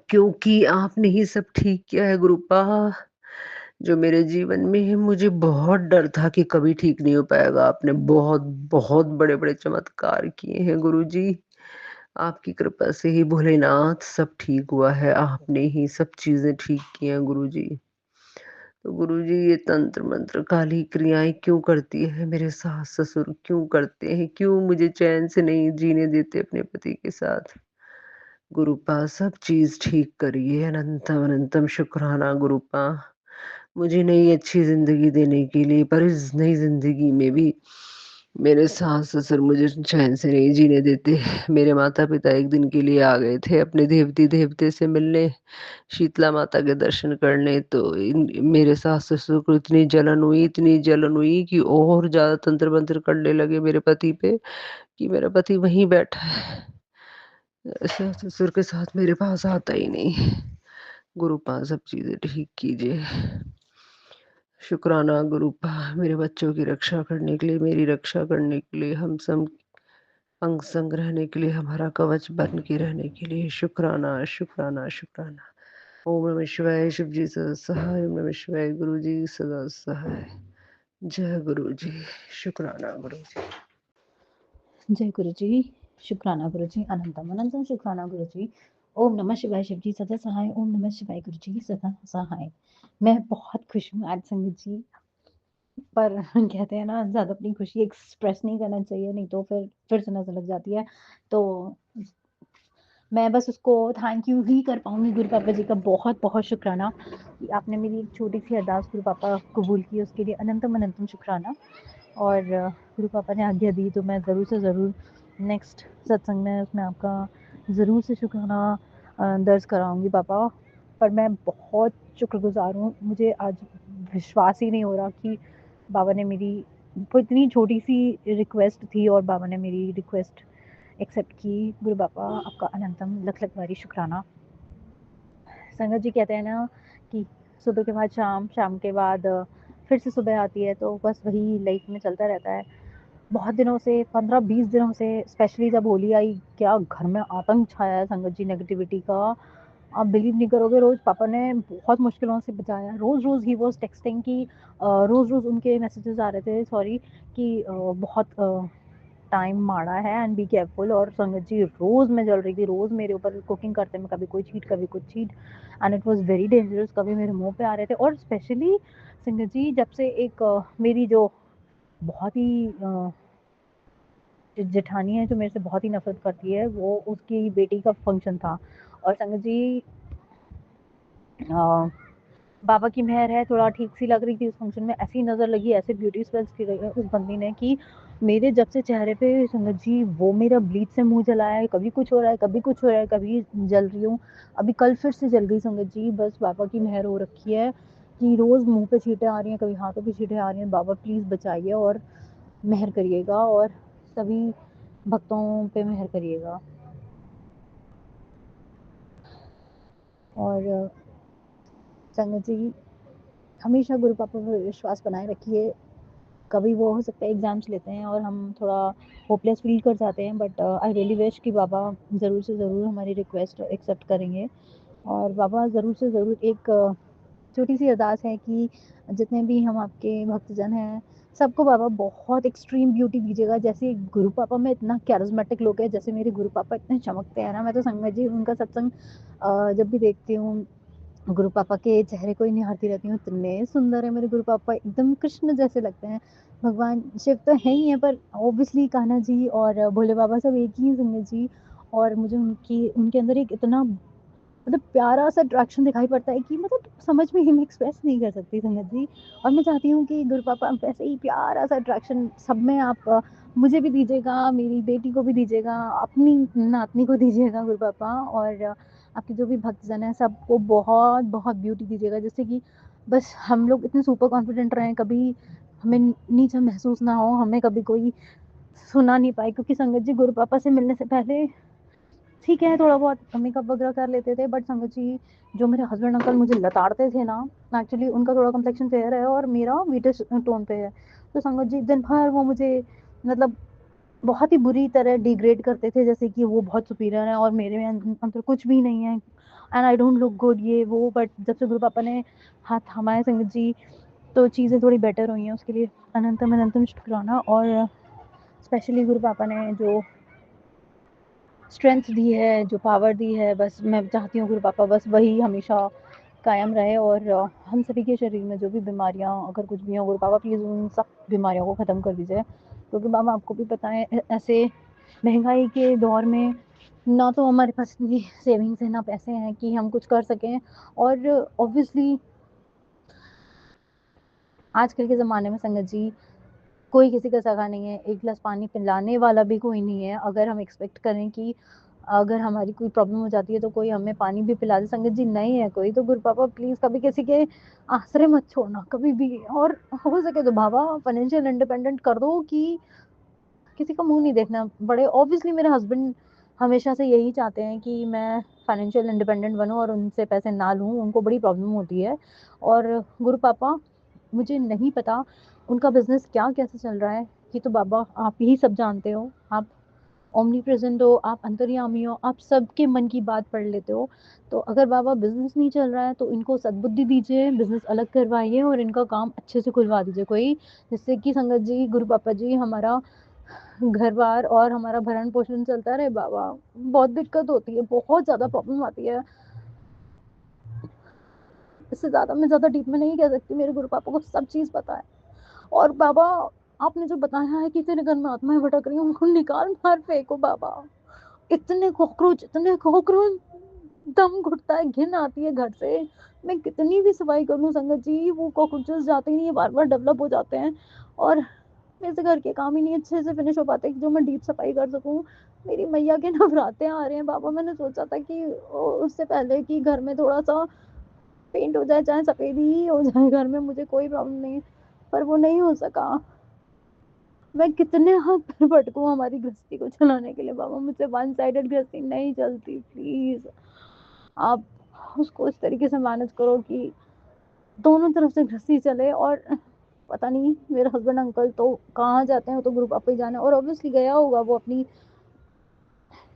क्योंकि आपने ही सब ठीक किया है गुरुपा। जो मेरे जीवन में है, मुझे बहुत डर था कि कभी ठीक नहीं हो पाएगा। आपने बहुत बहुत बड़े बड़े चमत्कार किए हैं गुरुजी। आपकी कृपा से ही भोलेनाथ सब ठीक हुआ है, आपने ही सब चीजें ठीक की हैं गुरुजी। तो गुरुजी ये तंत्र मंत्र काली क्रियाएं क्यों करती है, मेरे सास ससुर क्यों करते हैं, क्यों मुझे चैन से नहीं जीने देते अपने पति के साथ। गुरुपा सब चीज ठीक करिए, अनंतम अनंतम शुक्राना गुरुपा, मुझे नई अच्छी जिंदगी देने के लिए। पर इस नई जिंदगी में भी मेरे सास ससुर मुझे चैन से नहीं जीने देते। मेरे माता पिता एक दिन के लिए आ गए थे अपने देवती देवते से मिलने, शीतला माता के दर्शन करने, तो मेरे सास ससुर को इतनी जलन हुई, इतनी जलन हुई कि और ज्यादा तंत्र मंत्र करने लगे मेरे पति पे, कि मेरा पति वहीं बैठा है, सास ससुर के साथ मेरे पास आता ही नहीं। गुरुपा सब चीजें ठीक कीजिए। शुक्राना गुरुपा मेरे बच्चों की रक्षा करने के लिए, मेरी रक्षा करने के लिए, हम सब अंग संग रहने के लिए, हमारा कवच बन के रहने के लिए शुक्राना, शुक्राना, शुक्राना। ओम नमः शिवाय। शिव जी सदा सहाय। ओम नमः शिवाय। गुरु जी सदा सहाय। जय गुरु जी। शुक्राना गुरु जी। जय गुरु जी, शुक्राना गुरु जी, अनंतम अनंतम शुक्राना गुरु जी। ओम नमः शिवाय। शिव जी सदा सहाय। ओम नमः शिवाय। गुरु जी सदा सहाय। मैं बहुत खुश हूँ आज संगत जी, पर कहते हैं ना ज़्यादा अपनी खुशी एक्सप्रेस नहीं करना चाहिए, नहीं तो फिर से नज़र लग जाती है। तो मैं बस उसको थैंक यू ही कर पाऊँगी गुरु पापा जी का बहुत-बहुत शुक्राना कि आपने मेरी एक छोटी-सी अरदास गुरु पापा कबूल की, उसके लिए अनंतम अनंतम शुक्राना। और गुरु पापा ने आज्ञा दी तो मैं ज़रूर से ज़रूर नेक्स्ट सत्संग में उसमें आपका ज़रूर से शुक्राना दर्ज कराऊँगी पापा। पर मैं बहुत शुक्रगुज़ार हूँ, मुझे आज विश्वास ही नहीं हो रहा कि बाबा ने मेरी वो इतनी छोटी-सी रिक्वेस्ट थी और बाबा ने मेरी रिक्वेस्ट एक्सेप्ट की। गुरु बाबा आपका अनंतम लख लख बारी शुक्राना। संगत जी कहते हैं ना कि सुबह के बाद शाम, शाम के बाद फिर से सुबह आती है, तो बस वही लाइफ में चलता रहता है। बहुत दिनों से 15-20 दिनों से स्पेशली जब होली आई, क्या घर में आतंक छाया है संगत जी नेगेटिविटी का। आप बिलीव नहीं करोगे, रोज़ पापा ने बहुत मुश्किलों से बचाया। रोज़-रोज़ ही वाज़ टेक्स्टिंग कि रोज़-रोज़ उनके मैसेजेस आ रहे थे सॉरी कि बहुत टाइम माड़ा है एंड बी केयरफुल। और संगत जी रोज़ मैं जल रही थी, रोज़ मेरे ऊपर कुकिंग करते में कभी कोई चीट कभी कुछ cheat and it was very dangerous. कभी मेरे मुँह पे आ रहे थे और स्पेशली संगत जी जब से एक मेरी जो बहुत ही जेठानी है जो मेरे से बहुत ही नफ़रत करती है, वो उसकी बेटी का फंक्शन था और संगत जी अ, बाबा की मेहर है, थोड़ा ठीक सी लग रही थी उस फंक्शन में, ऐसी नज़र लगी, ऐसे ब्यूटी स्पेल्स की गई उस बंदी ने कि मेरे जब से चेहरे पे संगत जी वो मेरा ब्लीच से मुँह जला है, कभी कुछ हो रहा है, कभी कुछ हो रहा है, कभी जल रही हूँ। अभी कल फिर से जल गई संगत जी, बस बाबा की मेहर हो रखी है कि रोज़ मुँह पे छींटें आ रही हैं, कभी हाथों पे छींटें आ रही हैं। बाबा प्लीज़ बचाइए और मेहर करिएगा और सभी भक्तों पे मेहर करिएगा। और संगत जी हमेशा गुरु पापा पे विश्वास बनाए रखिए। कभी वो हो सकता है एग्ज़ाम्स लेते हैं और हम थोड़ा होपलेस फ़ील कर जाते हैं, बट आई रियली विश कि बाबा ज़रूर से ज़रूर हमारी रिक्वेस्ट एक्सेप्ट करेंगे। और बाबा ज़रूर से ज़रूर एक छोटी-सी अरदास है कि जितने भी हम आपके भक्तजन हैं, सबको बाबा बहुत एक्सट्रीम ब्यूटी दीजिएगा। जैसे गुरु पापा में इतना कैरिज़मेटिक लोग हैं, जैसे मेरे गुरु पापा इतने चमकते हैं ना, मैं तो संगत जी उनका सत्संग जब भी देखती हूँ, गुरु पापा के चेहरे को ही निहारती रहती हूँ, इतने सुंदर है मेरे गुरु पापा, एकदम कृष्ण जैसे लगते हैं। भगवान शिव तो है ही हैं, पर ऑब्वियसली कान्हा जी और भोले बाबा सब एक ही हैं संगत जी। और मुझे उनके अंदर एक इतना मतलब प्यारा-सा अट्रैक्शन दिखाई पड़ता है कि मतलब समझ में ही मैं एक्सप्रेस नहीं कर सकती संगत जी। और मैं चाहती हूँ कि गुरु पापा वैसे ही प्यारा-सा अट्रैक्शन सब में आप मुझे भी दीजिएगा, मेरी बेटी को भी दीजिएगा, अपनी नातनी को दीजिएगा गुरु पापा। और आपके जो भी भक्तजन हैं सबको बहुत-बहुत ब्यूटी दीजिएगा, जिससे कि बस हम लोग इतने सुपर कॉन्फिडेंट रहें, कभी हमें नीचा महसूस ना हो, हमें कभी कोई सुना नहीं पाए। क्योंकि संगत जी गुरु पापा से मिलने से पहले ठीक है, थोड़ा बहुत मेकअप वगैरह कर लेते थे, बट संगत जी जो मेरे हस्बैंड अंकल मुझे लताड़ते थे ना, एक्चुअली उनका थोड़ा कम्प्लेक्शन फेयर है और मेरा व्हीटिश टोन पे है। तो संगत जी दिन भर वो मुझे मतलब बहुत ही बुरी तरह डिग्रेड करते थे, जैसे कि वो बहुत सुपीरियर है और मेरे में अंदर कुछ भी नहीं है and I don't look good ये वो। बट जब से गुरु पापा ने हाथ थामा संगत जी, तो चीज़ें थोड़ी बेटर हुई हैं, उसके लिए अनंतम अनंतम शुक्राना। और स्पेशली गुरु पापा ने जो स्ट्रेंथ दी है, जो पावर दी है, बस मैं चाहती हूँ गुरु पापा बस वही हमेशा कायम रहे। और हम सभी के शरीर में जो भी बीमारियाँ अगर कुछ भी हों, गुरु पापा प्लीज़ उन सब बीमारियों को ख़त्म कर दीजिए। क्योंकि बाबा आपको भी पता है ऐसे महंगाई के दौर में ना तो हमारे पास इतनी सेविंग्स है, ना पैसे हैं कि हम कुछ कर सकें। और ऑब्वियसली आजकल के ज़माने में संगत जी कोई किसी का सगा नहीं है, एक गिलास पानी पिलाने वाला भी कोई नहीं है। अगर हम एक्सपेक्ट करें कि अगर हमारी कोई प्रॉब्लम हो जाती है तो कोई हमें पानी भी पिला दे, संगत जी नहीं है कोई। तो गुरु पापा प्लीज़ कभी किसी के आसरे मत छोड़ना कभी भी। और हो सके तो बाबा फाइनेंशियल इंडिपेंडेंट कर दो कि किसी का मुँह नहीं देखना पड़े। ऑब्वियसली मेरे हस्बैंड हमेशा से यही चाहते हैं कि मैं फाइनेंशियल इंडिपेंडेंट बनूँ और उनसे पैसे ना लूँ, उनको बड़ी प्रॉब्लम होती है। और गुरु पापा मुझे नहीं पता उनका बिज़नेस क्या कैसे चल रहा है, ये तो बाबा आप ही सब जानते हो। आप ओमनी प्रेजेंट हो, आप अंतर्यामी हो, आप सबके मन की बात पढ़ लेते हो। तो अगर बाबा बिज़नेस नहीं चल रहा है तो इनको सद्बुद्धि दीजिए, बिज़नेस अलग करवाइए और इनका काम अच्छे से खुलवा दीजिए कोई, जिससे कि संगत जी, गुरु पापा जी, हमारा घर-बार और हमारा भरण-पोषण चलता रहे बाबा। बहुत दिक्कत होती है, बहुत ज़्यादा प्रॉब्लम आती है। इससे ज़्यादा मैं ज़्यादा डीप में नहीं कह सकती, मेरे गुरु पापा को सब चीज़ पता है। और बाबा, आपने जो बताया है कि तेरे घर में आत्माएँ भटक रही हैं, उनको निकाल बाहर फेंको बाबा। इतने कॉकरोच, दम घुटता है, घिन आती है घर से। मैं कितनी भी सफाई कर लूँ संगत जी, वो कॉकरोचेस जाते ही नहीं है, बार-बार डेवलप हो जाते हैं और मेरे से घर के काम ही नहीं अच्छे से फिनिश हो पाते कि जो मैं डीप सफाई कर सकूँ। मेरी मैया के नवरात्रे आ रहे हैं बाबा, मैंने सोचा था कि उससे पहले कि घर में थोड़ा-सा पेंट हो जाए, चाहे सफेद ही हो जाए घर में, मुझे कोई प्रॉब्लम नहीं है, पर वो नहीं हो सका। मैं कितने हाथ पैर पटकूँ हमारी गृहस्थी को चलाने के लिए बाबा, मुझसे वन साइडेड गृहस्थी नहीं चलती, प्लीज़। आप उसको इस तरीके से मैनेज करो कि दोनों तरफ से गृहस्थी चले। और पता नहीं मेरे हस्बैंड अंकल तो कहाँ जाते हैं, वो तो ग्रुप पापा ही जाने, और ऑब्वियसली गया होगा वो अपनी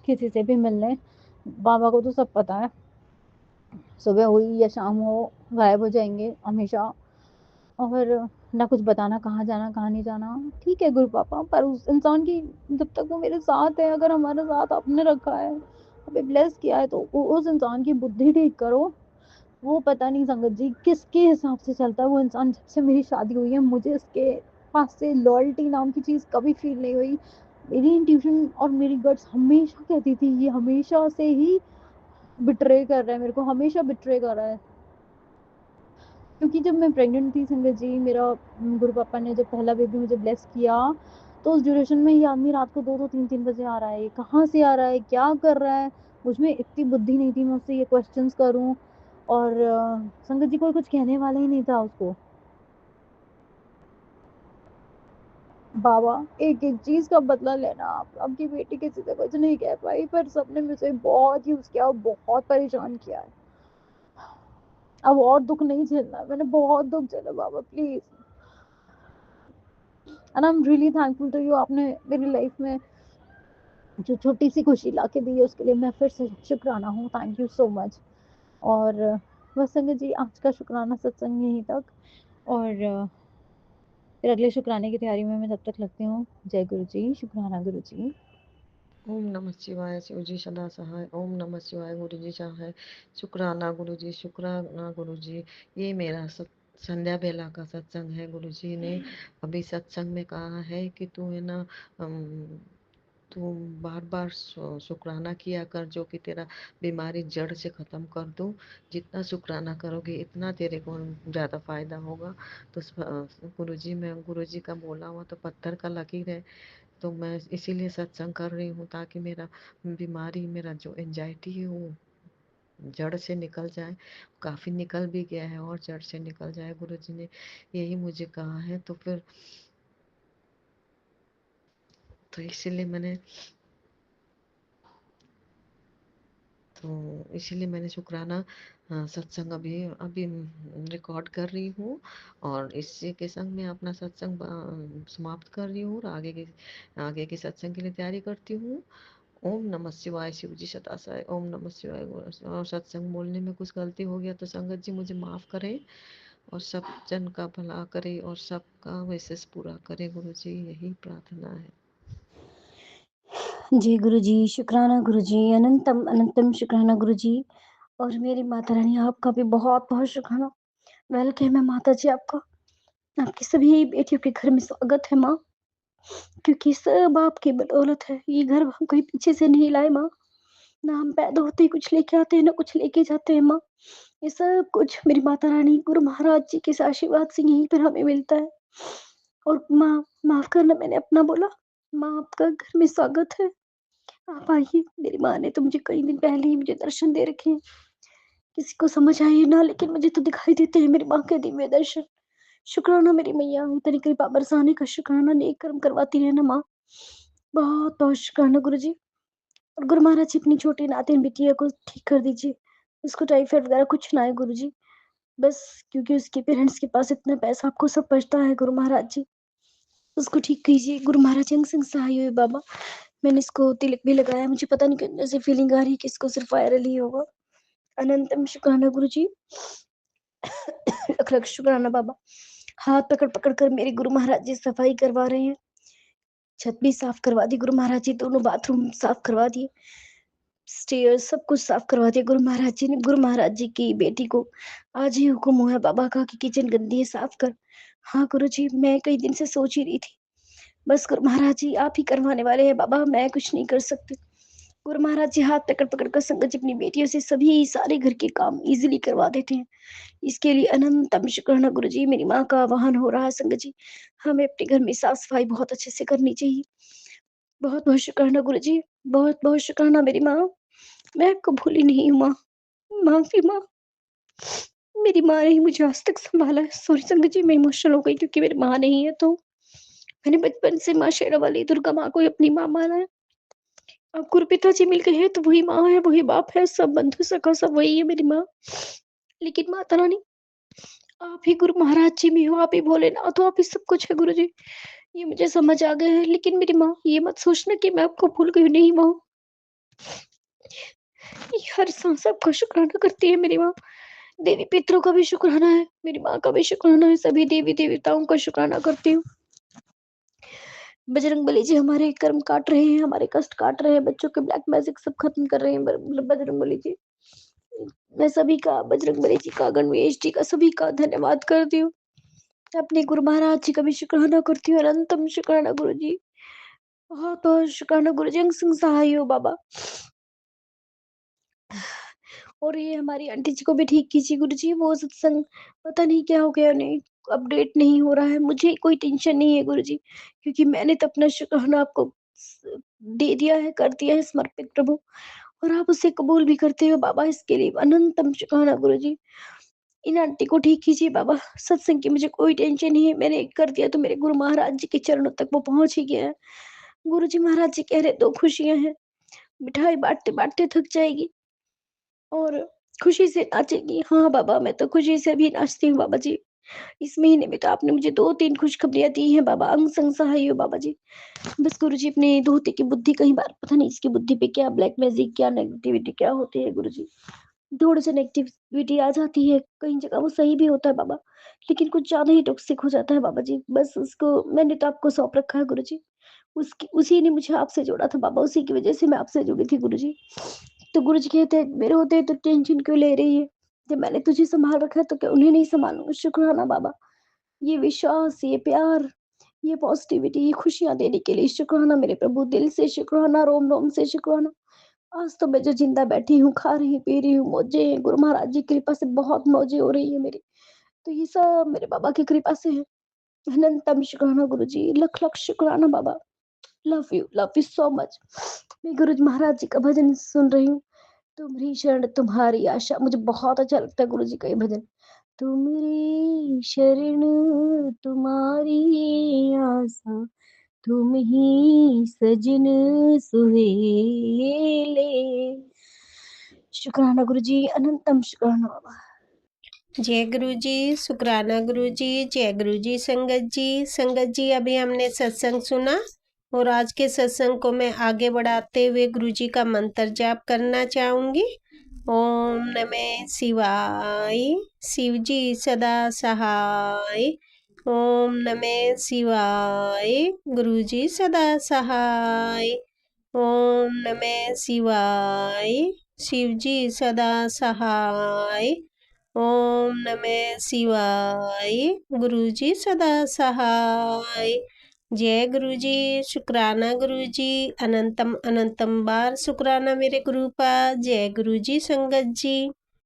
किसी से भी मिलने। बाबा को तो सब पता है, सुबह हुई या शाम हो गायब हो जाएंगे हमेशा, और ना कुछ बताना कहाँ जाना कहाँ नहीं जाना। ठीक है गुरु पापा, पर उस इंसान की, जब तक वो मेरे साथ है, अगर हमारा साथ आपने रखा है, हमें ब्लेस किया है, तो उस इंसान की बुद्धि ठीक करो। वो पता नहीं संगत जी किसके हिसाब से चलता है वो इंसान। जब से मेरी शादी हुई है मुझे इसके पास से लॉयल्टी नाम की चीज़ कभी फील नहीं हुई। मेरी इंट्यूशन और मेरी गट्स हमेशा कहती थी ये हमेशा से ही बिट्रे कर रहा है, मेरे को हमेशा बिट्रे कर रहा है। क्योंकि जब मैं प्रेग्नेंट थी संगत जी, मेरा गुरु पापा ने जब पहला बेबी मुझे ब्लेस किया, तो उस ड्यूरेशन में ये आदमी रात को 2-2 3-3 बजे आ रहा है, ये कहाँ से आ रहा है, क्या कर रहा है? मुझमें इतनी बुद्धि नहीं थी मैं उससे ये क्वेश्चंस करूँ, और संगत जी कोई कुछ कहने वाला ही नहीं था उसको। बाबा, एक-एक चीज़ का बदला लेना आप। आपकी बेटी किसी से कुछ नहीं कह पाई, पर सबने मुझे बहुत यूज़ किया और बहुत परेशान किया है। अब और दुःख नहीं झेलना है, मैंने बहुत दुःख झेला बाबा, please. And I am really thankful to you, आपने मेरी लाइफ में जो छोटी-सी खुशी लाके दी है उसके लिए मैं फिर से शुकराना हूँ। Thank you so much. और बस संगत जी, आज का शुकराना सत्संग यहीं तक, और फिर अगले शुकराने की तैयारी में मैं तब तक लगती हूँ। जय गुरु जी, शुकराना गुरु जी। ओम नमः शिवाय, शिव जी सदा सहाय। ओम नमः शिवाय, गुरु जी सहाय। शुक्राना गुरु जी, शुक्राना गुरु जी। ये मेरा संध्या बेला का सत्संग है। गुरु जी ने अभी सत्संग में कहा है कि तू है ना, तू बार बार शुक्राना किया कर, जो कि तेरा बीमारी जड़ से ख़त्म कर दूँ। जितना शुक्राना करोगे इतना तेरे को ज़्यादा फायदा होगा। तो गुरुजी, मैं गुरुजी का बोला हुआ तो पत्थर का लकीर है। तो मैं इसीलिए सत्संग कर रही हूँ, ताकि मेरा बीमारी, मेरा जो एंजाइटी है वो जड़ से निकल जाए। काफ़ी निकल भी गया है और जड़ से निकल जाए। गुरुजी ने यही मुझे कहा है। तो इसीलिए मैंने शुक्राना सत्संग अभी अभी रिकॉर्ड कर रही हूँ, और इसी के संग मैं अपना सत्संग समाप्त कर रही हूँ और आगे के सत्संग के लिए तैयारी करती हूँ। ओम नमः शिवाय, शिव जी सदा सहाय। ओम नमः शिवाय। और सत्संग बोलने में कुछ गलती हो गया तो संगत जी मुझे माफ़ करें, और सब जन का भला करे और सबका विशेष पूरा करे। गुरु जी, यही प्रार्थना है। जय गुरु जी, शुक्राना गुरु जी, अनंतम अनंतम शुक्राना गुरु जी। और मेरी माता रानी आपका भी बहुत बहुत शुक्राना। वेलकम है माता जी आपका। आपकी सभी बेटियों के घर में स्वागत है माँ, क्योंकि सब आपकी बदौलत है। ये घर हम कोई पीछे से नहीं लाए माँ, ना हम पैदा होते ही कुछ लेके आते हैं ना कुछ लेके जाते हैं माँ। ये सब कुछ मेरी माता रानी गुरु महाराज जी के आशीर्वाद से यहीं पर हमें मिलता है। और माँ, माफ करना मैंने अपना बोला। माँ, आपका घर में स्वागत है, आप आइए। मेरी माँ ने तो मुझे कई दिन पहले ही मुझे दर्शन दे रखे हैं। किसी को समझ आए ना, लेकिन मुझे तो दिखाई देते हैं मेरी माँ के दिव्य दर्शन। शुक्राना मेरी मैया, तेरी कृपा बरसाने का शुक्राना, नेक कर्म करवाती रहना माँ। बहुत बहुत शुक्राना गुरु जी। और गुरु महाराज जी अपनी छोटी नातिन बिटिया को ठीक कर दीजिए, उसको टाइफाइड वगैरह कुछ ना आए गुरु जी। बस क्योंकि उसके पेरेंट्स के पास इतना पैसा आपको सब बचता है गुरु महाराज जी, उसको ठीक कीजिए गुरु महाराज जी, अंग संग सहाय हुए बाबा। मैंने इसको तिलक भी लगाया, मुझे पता नहीं क्यों ऐसी फीलिंग आ रही है कि इसको सिर्फ वायरल ही होगा। अनंतम शुक्राना गुरु जी। लख लख शुक्राना बाबा। हाथ पकड़ पकड़ कर मेरे गुरु महाराज जी सफाई करवा रहे हैं, छत भी साफ करवा दी गुरु महाराज जी, दोनों बाथरूम साफ करवा दिए, स्टेयर सब कुछ साफ करवा दिया गुरु महाराज जी ने। गुरु महाराज जी की बेटी को आज ही हुक्म हुआ है बाबा का कि किचन गंदी है, साफ कर। हाँ गुरु जी, मैं कई दिन से सोच ही रही थी, बस गुरु महाराज जी आप ही करवाने वाले हैं बाबा, मैं कुछ नहीं कर सकती। गुरु महाराज जी हाथ पकड़ पकड़ कर संगत जी अपनी बेटियों से सभी सारे घर के काम इजीली करवा देते हैं। इसके लिए अनंतम शुक्राना गुरु जी। मेरी माँ का वाहन हो रहा है संगत जी, हमें अपने घर में साफ सफाई बहुत अच्छे से करनी चाहिए। बहुत बहुत शुक्राना गुरु जी, बहुत बहुत शुक्राना मेरी माँ, मैं आपको भूली नहीं हूँ माँ, माफी माँ। मेरी माँ ने ही मुझे आज तक संभाला है। सॉरी संगत जी, मैं इमोशनल हो गई क्योंकि मेरी माँ नहीं है, तो मैंने बचपन से माँ शेरावाली दुर्गा माँ को ही अपनी माँ माना है। अब गुरु पिताजी मिल गए हैं तो वही माँ है, वही बाप है, सब बंधु सखा सब वही है मेरी माँ। लेकिन माता रानी आप ही गुरु महाराज जी में हो, आप ही भोलेनाथ हो, आप ही सब कुछ है गुरु जी, ये मुझे समझ आ गया है। लेकिन मेरी माँ ये मत सोचना कि मैं आपको भूल गई हूँ, नहीं माँ, ये हर सांस आपका शुक्राना करती है मेरी माँ। देवी पितरों का भी शुक्राना है, मेरी माँ का भी शुक्राना है, सभी देवी देवताओं का शुक्राना करती हूँ। बजरंग बली जी हमारे कर्म काट रहे हैं, हमारे कष्ट काट रहे हैं, बच्चों के ब्लैक मैजिक सब खत्म कर रहे हैं बजरंग बली जी। मैं सभी का, बजरंग बली जी का, गणवेश जी का, सभी का धन्यवाद करती हूँ। अपने गुरु महाराज जी का भी शुक्राना करती हूँ, अनंतम शुक्राना गुरु जी, बहुत बहुत शुक्राना गुरु जी, अंग संग सहाय हो बाबा। और ये हमारी आंटी जी को भी ठीक कीजिए गुरु जी, वो सत्संग पता नहीं क्या हो गया, नहीं अपडेट नहीं हो रहा है। मुझे कोई टेंशन नहीं है गुरु जी, क्योंकि मैंने तो अपना शुक्राना आपको दे दिया है, कर दिया है समर्पित प्रभु, और आप उसे कबूल भी करते हो बाबा। इसके लिए अनंतम शुक्राना गुरु जी। इन आंटी को ठीक कीजिए बाबा, सत्संग की मुझे कोई टेंशन नहीं है, मैंने कर दिया तो मेरे गुरु महाराज जी के चरणों तक वो पहुंच ही गया है। गुरु जी महाराज जी कह रहे 2 खुशियां हैं, मिठाई बांटते बांटते थक जाएगी और खुशी से नाचेगी। हाँ बाबा, मैं तो खुशी से भी नाचती हूँ बाबा जी। इस महीने में तो आपने मुझे 2-3 खुशखबरियाँ दी हैं बाबा, अंग संग सहाय हो बाबा जी। बस गुरु जी अपने धोते की बुद्धि, कई बार पता नहीं इसकी बुद्धि पे क्या ब्लैक मैजिक, क्या नेगेटिविटी क्या होती है गुरु जी। थोड़ी सी नेगेटिविटी आ जाती है, कई जगह वो सही भी होता है बाबा, लेकिन कुछ ज़्यादा ही टॉक्सिक हो जाता है बाबा जी। बस उसको मैंने तो आपको सौंप रखा है गुरु जी। उसकी उसी ने मुझे आपसे जोड़ा था बाबा, उसी की वज़ह से मैं आपसे जुड़ी थी गुरु जी। तो गुरु जी कहते हैं मेरे होते तो टेंशन क्यों ले रही है? जब मैंने तुझे सँभाल रखा है तो क्या उन्हें नहीं सँभालूँगी? शुक्राना बाबा। ये विश्वास, ये प्यार, ये पॉज़िटिविटी, ये खुशियाँ देने के लिए शुक्राना मेरे प्रभु, दिल से शुक्राना, रोम-रोम से शुक्राना। आज तो मैं जो ज़िंदा बैठी हूँ, खा रही, पी रही हूँ, मौजें हैं, गुरु महाराज जी की कृपा से बहुत मौजें हो रही है मेरी। तो ये सब मेरे बाबा की कृपा से है। अनंतम शुक्राना गुरुजी, लख-लख शुक्राना बाबा। Love you so much. मैं गुरु महाराज जी का भजन सुन रही हूँ, तुम्हारी शरण तुम्हारी आशा। मुझे बहुत अच्छा लगता है गुरुजी का ये भजन। तुम्हारी शरण तुम्हारी आशा, तुम ही सजन सुहेले। शुक्राना गुरुजी, अनंतम शुक्राना बाबा। जय गुरु जी, शुक्राना गुरु जी, जय गुरु जी। संगत जी अभी हमने सत्संग सुना और आज के सत्संग को मैं आगे बढ़ाते हुए गुरु जी का मंत्र जाप करना चाहूँगी। ओम नमः शिवाय, शिव जी सदा सहाय। ओम नमः शिवाय, गुरु जी सदा सहाय। ओम नमः शिवाय, शिव जी सदा सहाय। ओम नमः शिवाय, गुरु जी सदा सहाय। जय गुरु जी, शुक्राना गुरु जी, अनंतम अनंतम बार शुक्राना मेरे गुरु का। जय गुरु जी संगत जी।